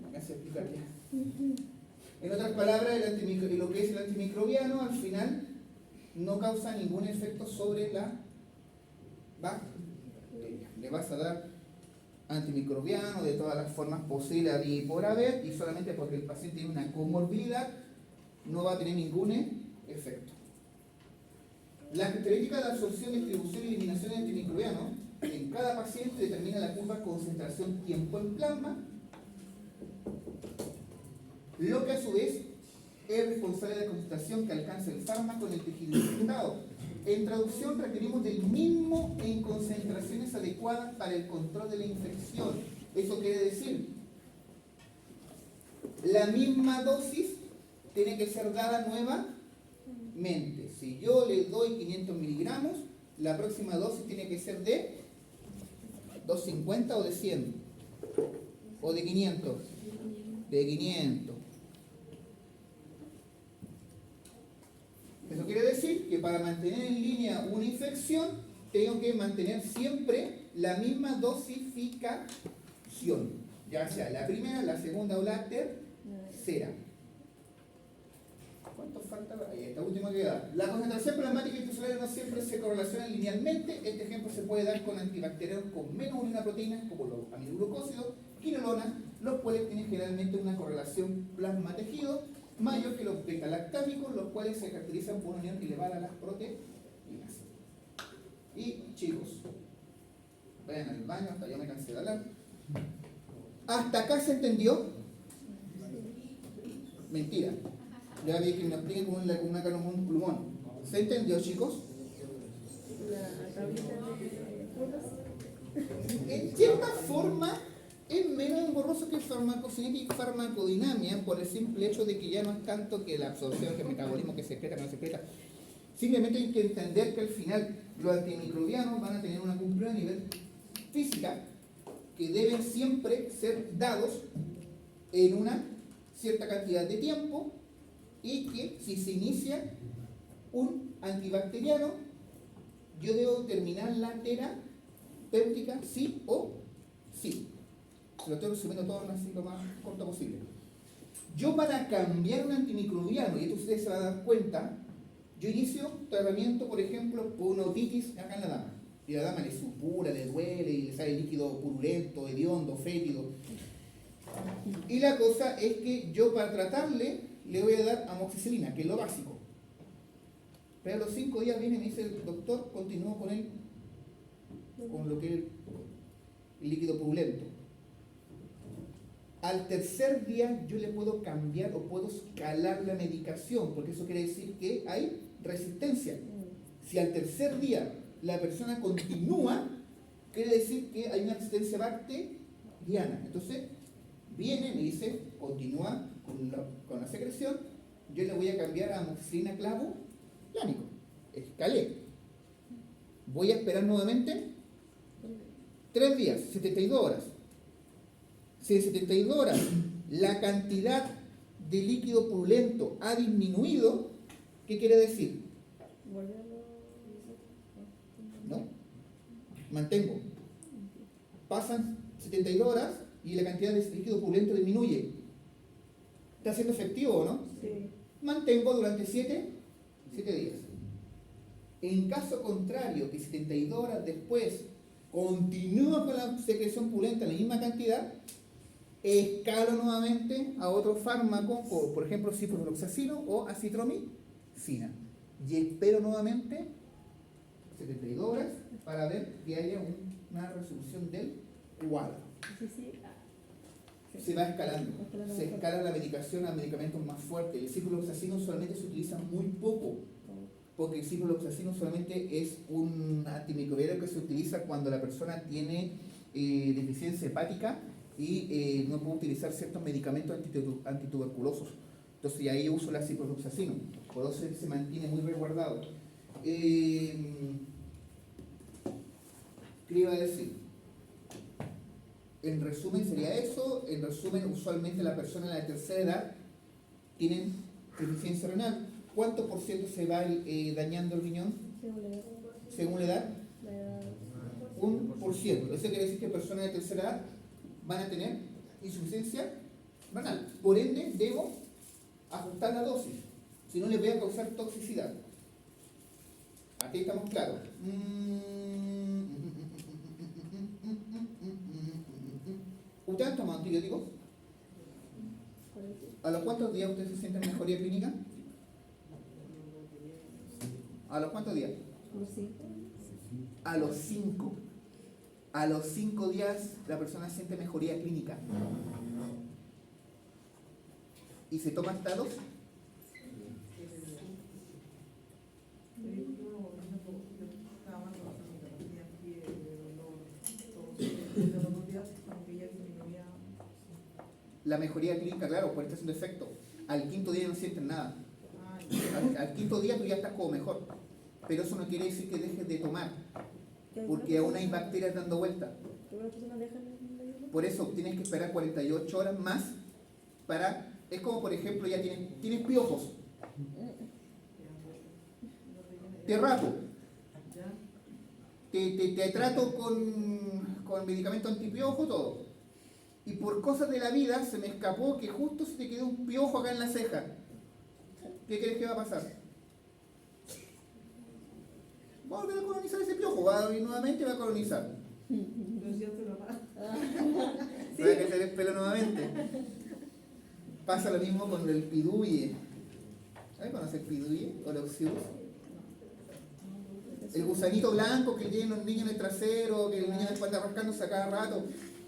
Me hace explicar ya. En otras palabras, lo que es el antimicrobiano al final no causa ningún efecto sobre la bacteria. Le vas a dar antimicrobiano de todas las formas posibles a y por haber, y solamente porque el paciente tiene una comorbilidad no va a tener ningún efecto. Las características de absorción, distribución y eliminación de antimicrobianos en cada paciente determina la curva concentración-tiempo en plasma, lo que a su vez es responsable de la concentración que alcanza el fármaco en el tejido infectado. En traducción, requerimos del mismo en concentraciones adecuadas para el control de la infección. Eso quiere decir, la misma dosis tiene que ser dada nuevamente. Si yo le doy 500 miligramos, la próxima dosis tiene que ser de 250 o de 100, o de 500, de 500. Eso quiere decir que para mantener en línea una infección, tengo que mantener siempre la misma dosificación, ya sea la primera, la segunda o la tercera. ¿Cuánto falta? Ahí, esta última que da. La concentración plasmática intestinal no siempre se correlaciona linealmente. Este ejemplo se puede dar con antibacterianos con menos proteínas, como los aminoglucósidos, quinolonas, los cuales tienen generalmente una correlación plasma-tejido mayor que los beta-lactámicos, los cuales se caracterizan por una unión elevada a las proteínas. Y chicos, vayan al baño, hasta ya me cansé de hablar. ¿Hasta acá se entendió? Mentira. Ya vi que me expliquen con un plumón. ¿Se entendió, chicos? La tablita de frutas. En cierta forma es menos engorroso que farmacocinética y farmacodinamia por el simple hecho de que ya no es tanto que la absorción, que el metabolismo, que se secreta, que no se secreta. Simplemente hay que entender que al final los antimicrobianos van a tener una cumplida a nivel física que deben siempre ser dados en una cierta cantidad de tiempo, y que si se inicia un antibacteriano, yo debo terminar la terapéutica sí o sí. Se lo estoy resumiendo todo así lo más corto posible. Yo, para cambiar un antimicrobiano, y esto ustedes se van a dar cuenta, yo inicio tratamiento, por ejemplo, por una otitis acá en la dama. Y a la dama le supura, le duele y le sale líquido purulento, hediondo, fétido. Y la cosa es que yo, para tratarle, le voy a dar amoxicilina, que es lo básico. Pero a los 5 días viene y me dice el doctor, continúo con lo que es el líquido purulento. Al tercer día yo le puedo cambiar o puedo escalar la medicación, porque eso quiere decir que hay resistencia. Si al tercer día la persona continúa, quiere decir que hay una resistencia bacteriana. Entonces viene, me dice, continúa con la secreción, yo le voy a cambiar a amoxicilina clavulánico. Escalé. Voy a esperar nuevamente 3 días, 72 horas. Si en 72 horas la cantidad de líquido purulento ha disminuido, ¿qué quiere decir? No, mantengo. Pasan 72 horas y la cantidad de líquido purulento disminuye. ¿Está siendo efectivo o no? Sí. Mantengo durante 7 días. En caso contrario, que 72 horas después continúa con la secreción purulenta en la misma cantidad, escalo nuevamente a otro fármaco, por ejemplo ciprofloxacino o acitromicina, y espero nuevamente 72 horas para ver que haya una resolución del cuadro. Sí, sí. Se va escalando, se escala la medicación a medicamentos más fuertes. El ciprofloxacino solamente se utiliza muy poco, porque el ciprofloxacino solamente es un antimicrobiano que se utiliza cuando la persona tiene deficiencia hepática y no puede utilizar ciertos medicamentos antituberculosos. Entonces ya ahí uso la ciprofloxacino, por eso se mantiene muy resguardado. ¿Qué iba a decir? En resumen sería eso. En resumen, usualmente la persona de la tercera edad tienen deficiencia renal. ¿Cuánto por ciento se va dañando el riñón según la edad? 1%. Eso quiere decir que personas de tercera edad van a tener insuficiencia renal. Por ende, debo ajustar la dosis, si no les voy a causar toxicidad. Aquí estamos claros. ¿Ustedes toman antibióticos? ¿A los cuántos días ustedes se sienten mejoría clínica? ¿A los cuántos días? A los 5. A los 5 días la persona siente mejoría clínica. ¿Y se toma hasta 2? La mejoría clínica, claro, pues está haciendo efecto. Al 5.º día no sienten nada. Al 5.º día tú ya estás como mejor. Pero eso no quiere decir que dejes de tomar, porque aún hay bacterias dando vuelta. Por eso tienes que esperar 48 horas más para... Es como, por ejemplo, ya tienes piojos. Te rato. Te trato con medicamento antipiojo, todo. Y por cosas de la vida se me escapó que justo se te quedó un piojo acá en la ceja. ¿Qué crees que va a pasar? Va a volver a colonizar ese piojo, va a venir nuevamente y va a colonizar. Va a crecer el pelo nuevamente. Pasa lo mismo con el piduye. ¿Sabes conocer el piduye o el oxius? El gusanito blanco que tienen los niños en el trasero, que el niño después está rascándose a cada rato.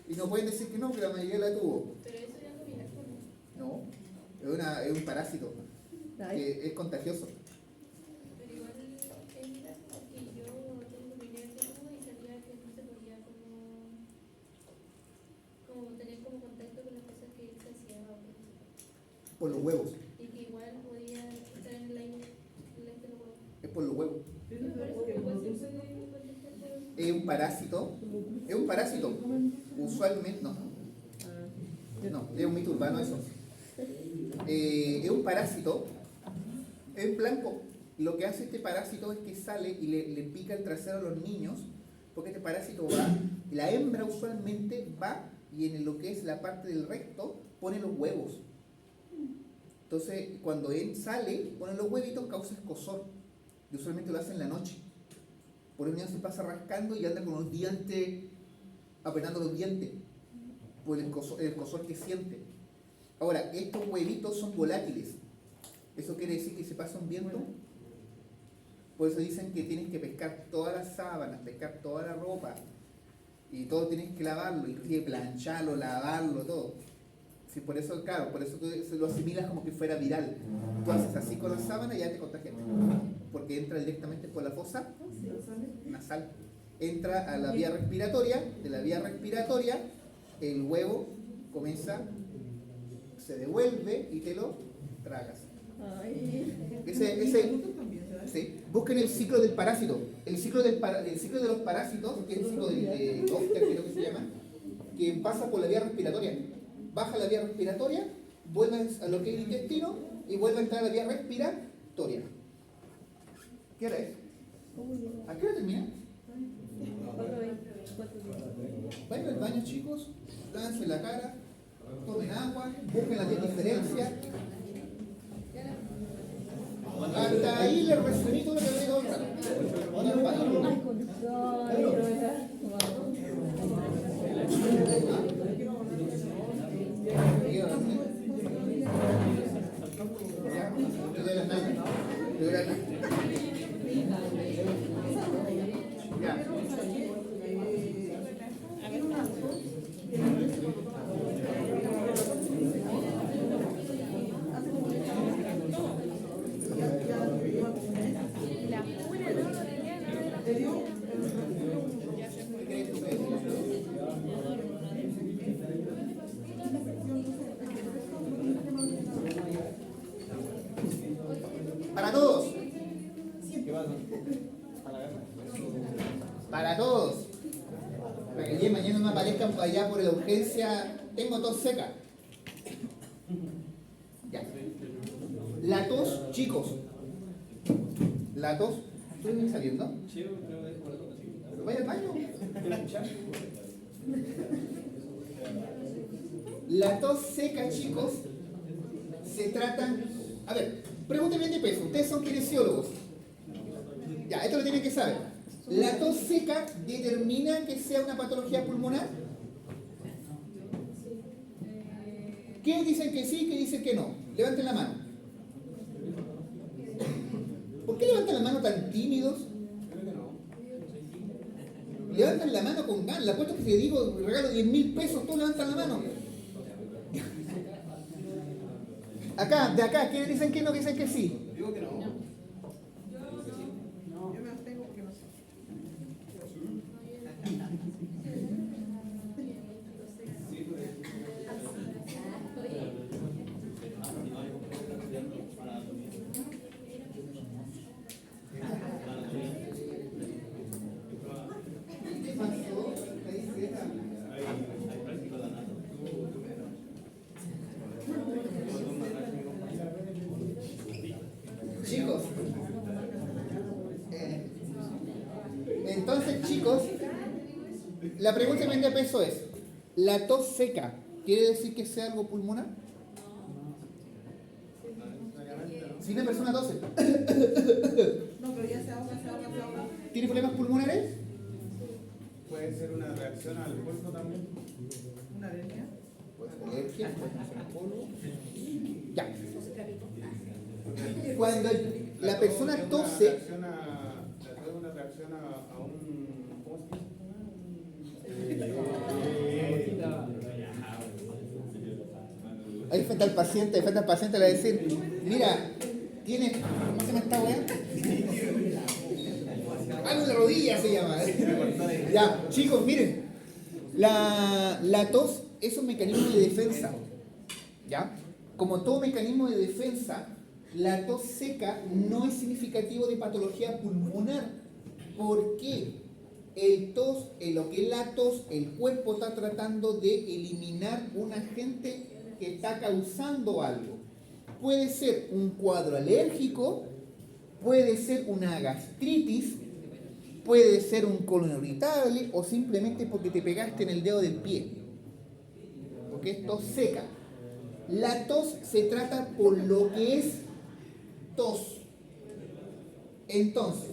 Y no pueden decir que no, que la mayoría la tuvo. Pero eso ya no viene con... No, es un parásito que es contagioso. Pero igual es porque yo tengo familiares que tuvo y sabía que no se podía como tener como contacto con las cosas que él se hacía Por los huevos. y que igual podía estar en el aire de los huevos. Es por los huevos. Y por eso igual se puede contactar con... Es un parásito. Es un parásito. Usualmente, no. No, es un mito urbano eso. Es un parásito. Es blanco. Lo que hace este parásito es que sale y le pica el trasero a los niños, porque este parásito va, la hembra usualmente va y en lo que es la parte del recto pone los huevos. Entonces, cuando él sale, pone los huevitos, causa escozor. Y usualmente lo hace en la noche. Por el niño se pasa rascando y anda con los dientes, apretando los dientes, por el escozor que siente. Ahora, estos huevitos son volátiles. Eso quiere decir que se pasa un viento. Por eso dicen que tienes que pescar todas las sábanas, pescar toda la ropa. Y todo tienes que lavarlo, inclusive plancharlo, lavarlo, todo. Sí, por eso, claro, por eso tú lo asimilas como que fuera viral. Tú haces así con la sábana y ya te contagias. Porque entra directamente por la fosa nasal. Entra a la vía respiratoria, de la vía respiratoria, el huevo comienza, se devuelve y te lo tragas. Sí. Busquen el ciclo del parásito. El ciclo de los parásitos, que es el ciclo de Doster, creo que se llama, que pasa por la vía respiratoria. Baja la vía respiratoria, vuelve a lo que es el intestino y vuelve a entrar a la vía respiratoria. ¿Qué hora es? ¿A qué hora termina? Vayan al baño, chicos, lávense la cara, tomen agua, busquen la diferencia. Hasta ahí les resumí todo lo que he todo el rato. Ahora al baño. Ya, te doy las nalgas. ¿Qué pasa? ¿A la guerra? Para todos. Para que el día de mañana no me aparezcan allá por la urgencia. Tengo tos seca. Ya. La tos, chicos. La tos. ¿Tú vienes saliendo? Sí, creo que es por eso. Pero vaya al baño. La tos seca, chicos, se tratan. A ver, pregúntenme de peso. Ustedes son kinesiólogos. Ya, esto lo tienen que saber. ¿La tos seca determina que sea una patología pulmonar? ¿Qué dicen que sí, qué dicen que no? Levanten la mano. ¿Por qué levantan la mano tan tímidos? Levantan la mano con ganas. Le apuesto que si le digo regalo 10.000 pesos, todos levantan la mano. Acá, de acá, ¿quiénes dicen que no, dicen que sí? Digo que no. Yo me abstengo porque no sé. ¿Qué pasó? Chicos, entonces chicos, la pregunta que de peso es, ¿la tos seca quiere decir que sea algo pulmonar? Si una persona tose, No, pero ya se ahoga. ¿tiene problemas pulmonares? Puede ser una reacción al cuerpo también. Una alergia. Puede ser alergia, puede ser polvo. Ya. Cuando la persona tose, Puede una reacción a un. ¿Cómo se dice? ahí frente al paciente le va a decir, mira, tiene, ¿cómo se llama esta weá? Algo en la rodilla se llama. Ya, chicos, miren, la tos es un mecanismo de defensa, ¿ya? Como todo mecanismo de defensa, la tos seca no es significativo de patología pulmonar. ¿Por qué? En lo que es la tos, el cuerpo está tratando de eliminar un agente que está causando algo. Puede ser un cuadro alérgico, puede ser una gastritis, puede ser un colon irritable o simplemente porque te pegaste en el dedo del pie. Porque es tos seca. La tos se trata por lo que es tos. Entonces,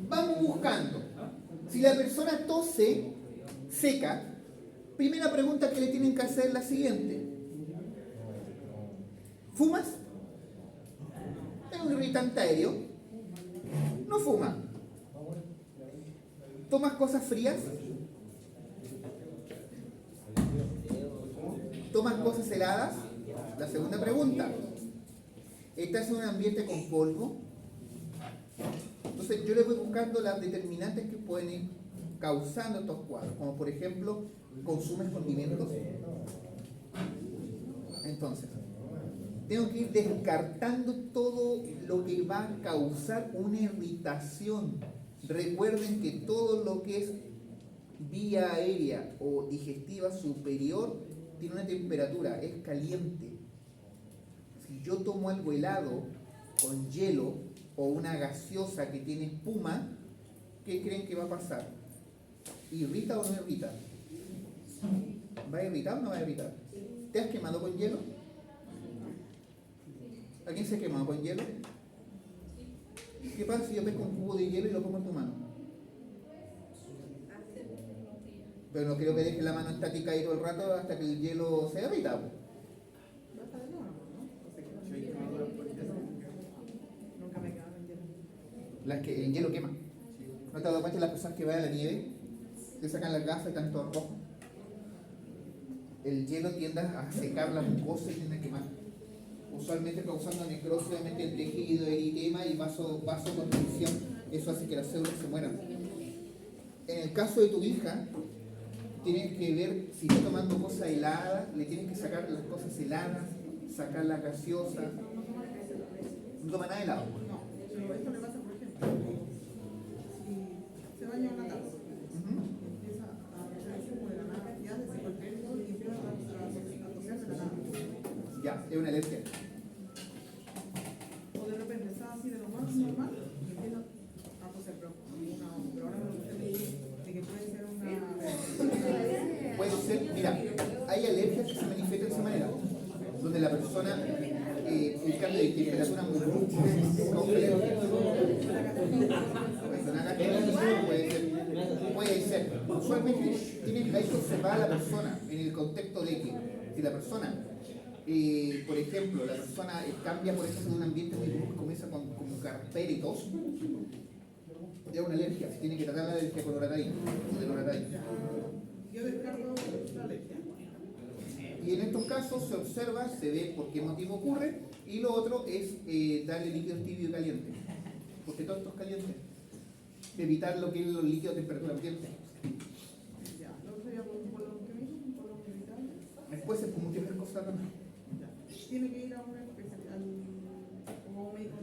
vamos buscando. Si la persona tose seca, primera pregunta que le tienen que hacer es la siguiente. ¿Fumas? ¿Es un irritante aéreo? No fuma. ¿Tomas cosas frías? ¿Tomas cosas heladas? La segunda pregunta. ¿Estás en un ambiente con polvo? Entonces yo le voy buscando las determinantes que pueden ir causando estos cuadros, como por ejemplo, ¿consumes condimentos? Entonces, tengo que ir descartando todo lo que va a causar una irritación. Recuerden que todo lo que es vía aérea o digestiva superior tiene una temperatura, es caliente. Si yo tomo algo helado con hielo o una gaseosa que tiene espuma, ¿qué creen que va a pasar? ¿Irrita o no irrita? ¿Va a irritar o no va a irritar? ¿Te has quemado con hielo? ¿Alguien se ha quemado con hielo? ¿Qué pasa si yo pesco un cubo de hielo y lo pongo en tu mano? Pero no quiero que dejes la mano estática ahí todo el rato hasta que el hielo se derrita. Basta de nuevo, ¿no? Nunca me he quedado en hielo. El hielo quema. ¿No te has dado cuenta de las personas que van a la nieve? Te sacan las gafas y están todas rojas. El hielo tiende a secar la mucosa y tiende a quemar. Usualmente causando necrosis obviamente el tejido, eritema y vasoconstricción. Eso hace que las células se mueran. En el caso de tu hija, tienes que ver si está tomando cosas heladas, le tienes que sacar las cosas heladas, sacar la gaseosa. ¿No toma nada helado? Pero esto le pasa, por ejemplo, si se baña una casa, empieza a hacerse como de la nada, ya se cualquier y empieza a asociarse de la nada. Ya, es una alergia. O de repente está así de lo más normal y empieza a toser, pero ahora me gusta de que puede ser una... Puede ser, mira, hay alergias que se manifiestan de esa manera, donde la persona, el cambio de temperatura muy brusco, causa alergia. Puede ser. Usualmente hay que observar a la persona en el contexto de que si la persona, por ejemplo, la persona cambia, por ejemplo, en un ambiente muy brusco, comienza con carraspera y tos, es una alergia, se tiene que tratar la alergia con loratadina. Yo descarto la alergia. Y en estos casos se observa, se ve por qué motivo ocurre, y lo otro es darle líquidos tibio y caliente, porque todo esto es caliente. Evitar lo que es los líquidos de temperatura ambiente. Ya, luego sería por un polvo químico, un polvo irritable. Después se puede múltiples cosas también. Ya. Tiene que ir a un especialista, o a un médico.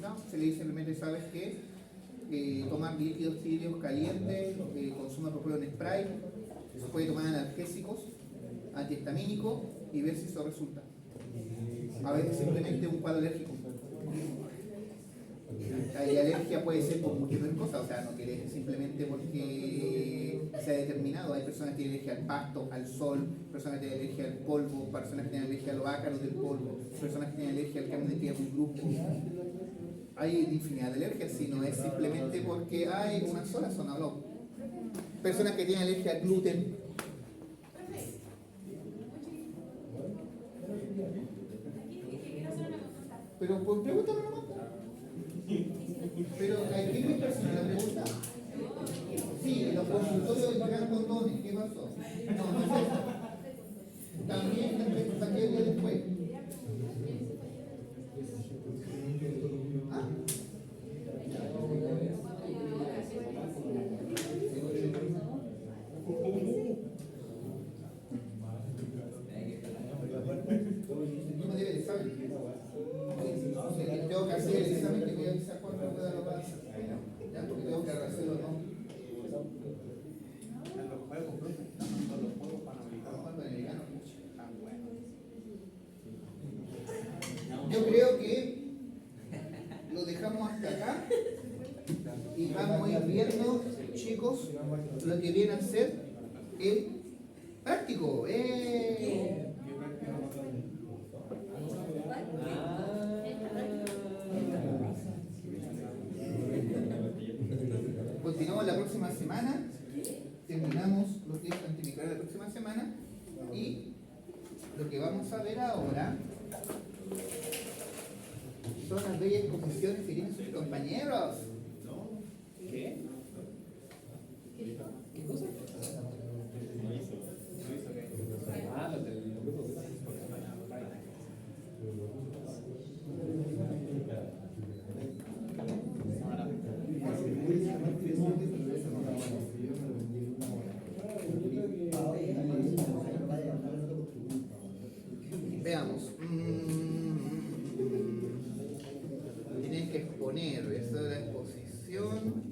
No, se le dice simplemente, ¿sabes qué? Tomar líquidos tibios calientes, consume propio en spray, se puede tomar analgésicos, antihistamínicos y ver si eso resulta. A veces simplemente un cuadro alérgico. La alergia puede ser por múltiples cosas, o sea, no quiere decir simplemente porque se ha determinado. Hay personas que tienen alergia al pasto, al sol, personas que tienen alergia al polvo, personas que tienen alergia a los ácaros del polvo, personas que tienen alergia al cambio de clima muy brusco. Hay infinidad de alergias, si no es simplemente porque hay una sola zona, no. Personas que tienen alergia al gluten. Pero pues, pregúntame nomás. Pero hay que ir personal la pregunta. Sí, en los consultorios entregan condones, ¿qué pasó? No, no es eso. También saqué el día después. ¿Ah? No debe de saber. Tengo que hacer el examen que voy a avisar cuando pueda lo va a hacer. Ya, porque tengo que hacerlo, ¿no? En los juegos, profe, los juegos panamericanos. Tan buenos. Yo creo que lo dejamos hasta acá y vamos a ir viendo, chicos, lo que viene a ser el práctico. Continuamos la próxima semana, terminamos los días antimicrobianos la próxima semana y lo que vamos a ver ahora son las bellas exposiciones que tienen sus compañeros. ¿Qué? ¿Qué cosa? Ah, lo del grupo. Veamos. Tienes que exponer, esa es la exposición.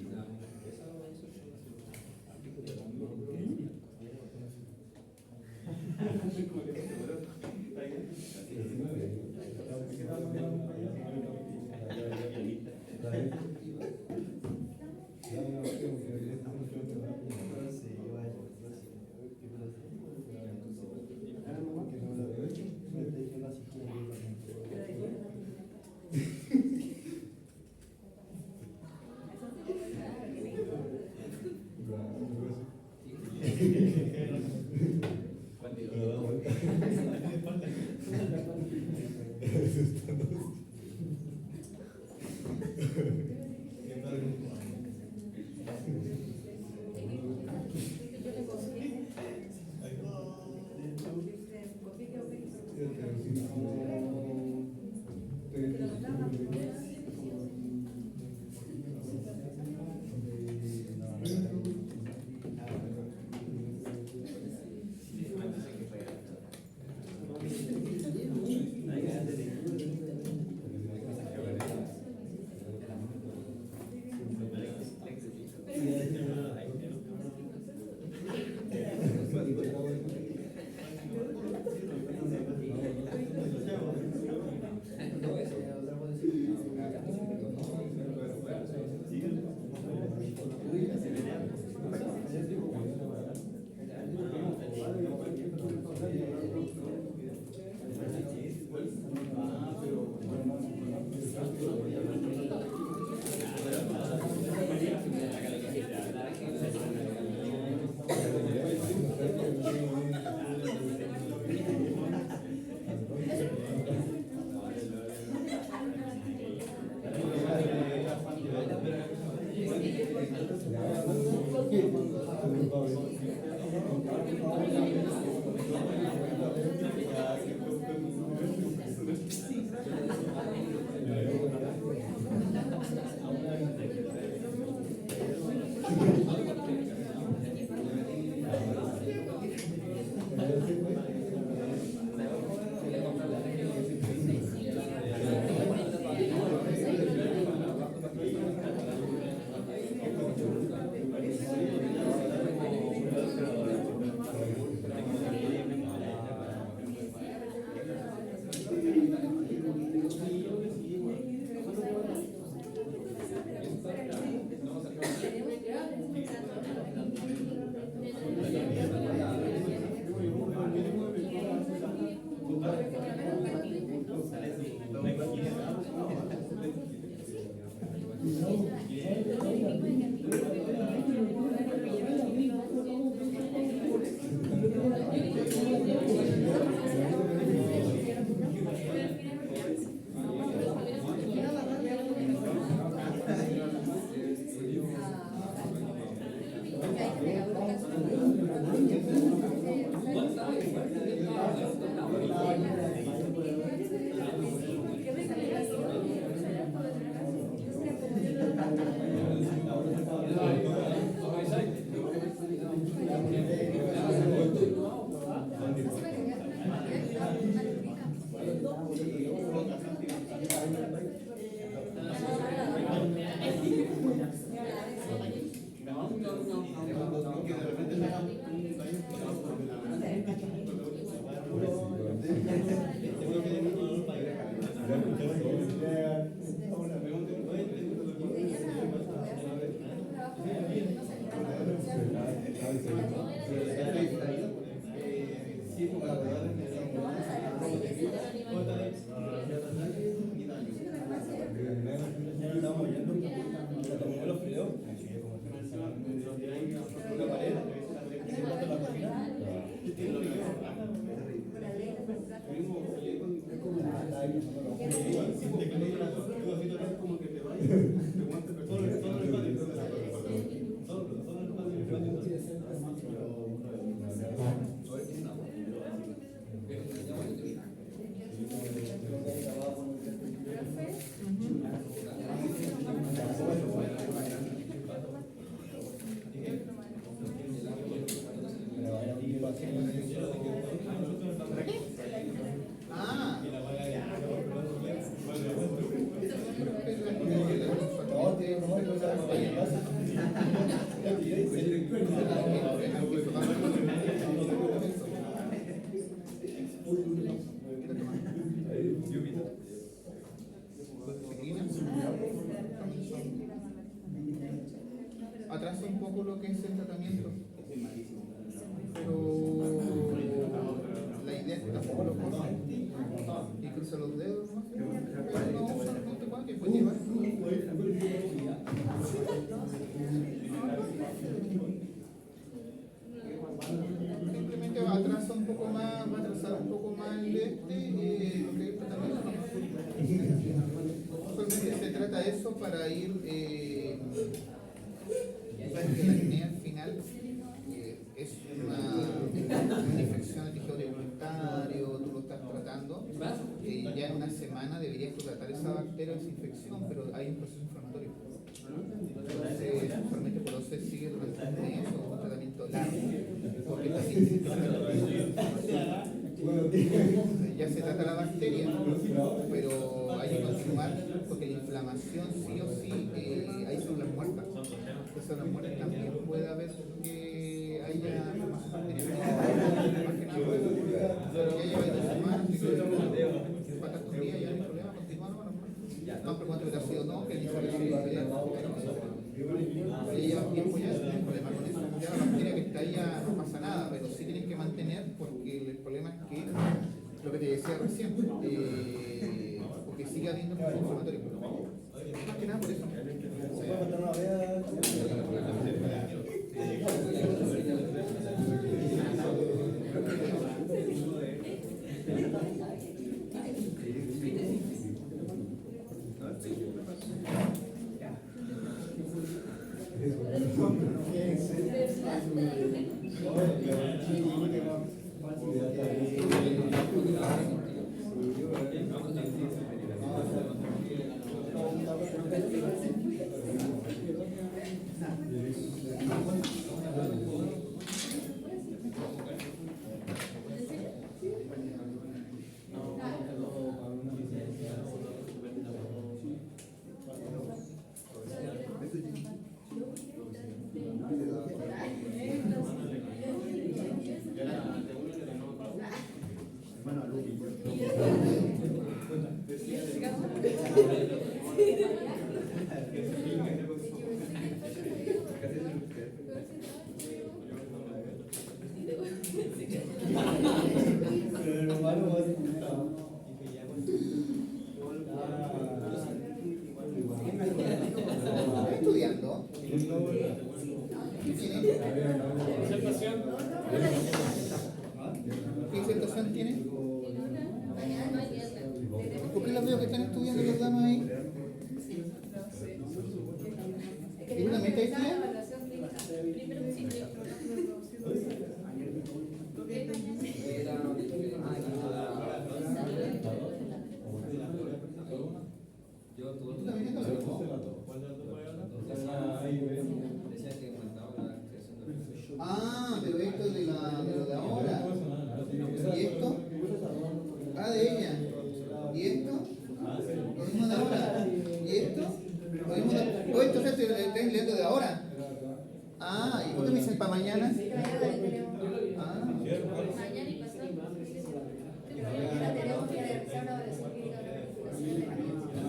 Atrasa un poco lo que es el tratamiento, pero la idea es que tampoco lo corta y cruza los dedos, ¿no? No te puedes que puede llevar. Simplemente va a atrasar un poco más, va a atrasar un poco más el lo que es el tratamiento. Solamente se trata de eso para ir que la acné al final es una infección al tejido tegumentario, tú lo estás tratando, ya en una semana deberías tratar esa bacteria o esa infección, pero hay un proceso inflamatorio. Entonces, usualmente por eso se sigue durante un mes o un tratamiento largo, porque ya se trata la bacteria, pero hay que continuar porque la inflamación sí o sí hay células muertas. Las células muertas también puede haber que haya más bacterias. Más que nada, ya lleva 2 semanas, faltan 2 días, ya no hay problema, continúa, no, pero cuánto hubiera sido no, que el inicio ya lleva tiempo ya, no hay problema con eso. Ya la bacteria que está ahí ya no pasa nada, pero sí tienes que mantener porque el problema es que lo que te decía recién, porque sigue habiendo un proceso inflamatorio. Más que nada por eso. ¿Estás estudiando? ¿Qué tiene? ¿Qué disertación tiene? ¿Por qué las veo que están estudiando las damas ahí? ¿Y tú también estás estudiando? ¿Tú también estás estudiando? Ah, pero esto es de lo de ahora. ¿Y esto? Ah, de ella. ¿Y esto? Lo mismo de ahora. ¿Y esto? Lo mismo de... Oh, entonces te estás leyendo de ahora. Ah, ¿y por qué me dicen para mañana? Ah. Mañana y pasado. Pero mañana tenemos que realizar una evaluación clínica de la recuperación de mañana.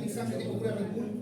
mi sangre, tengo pura Red Bull,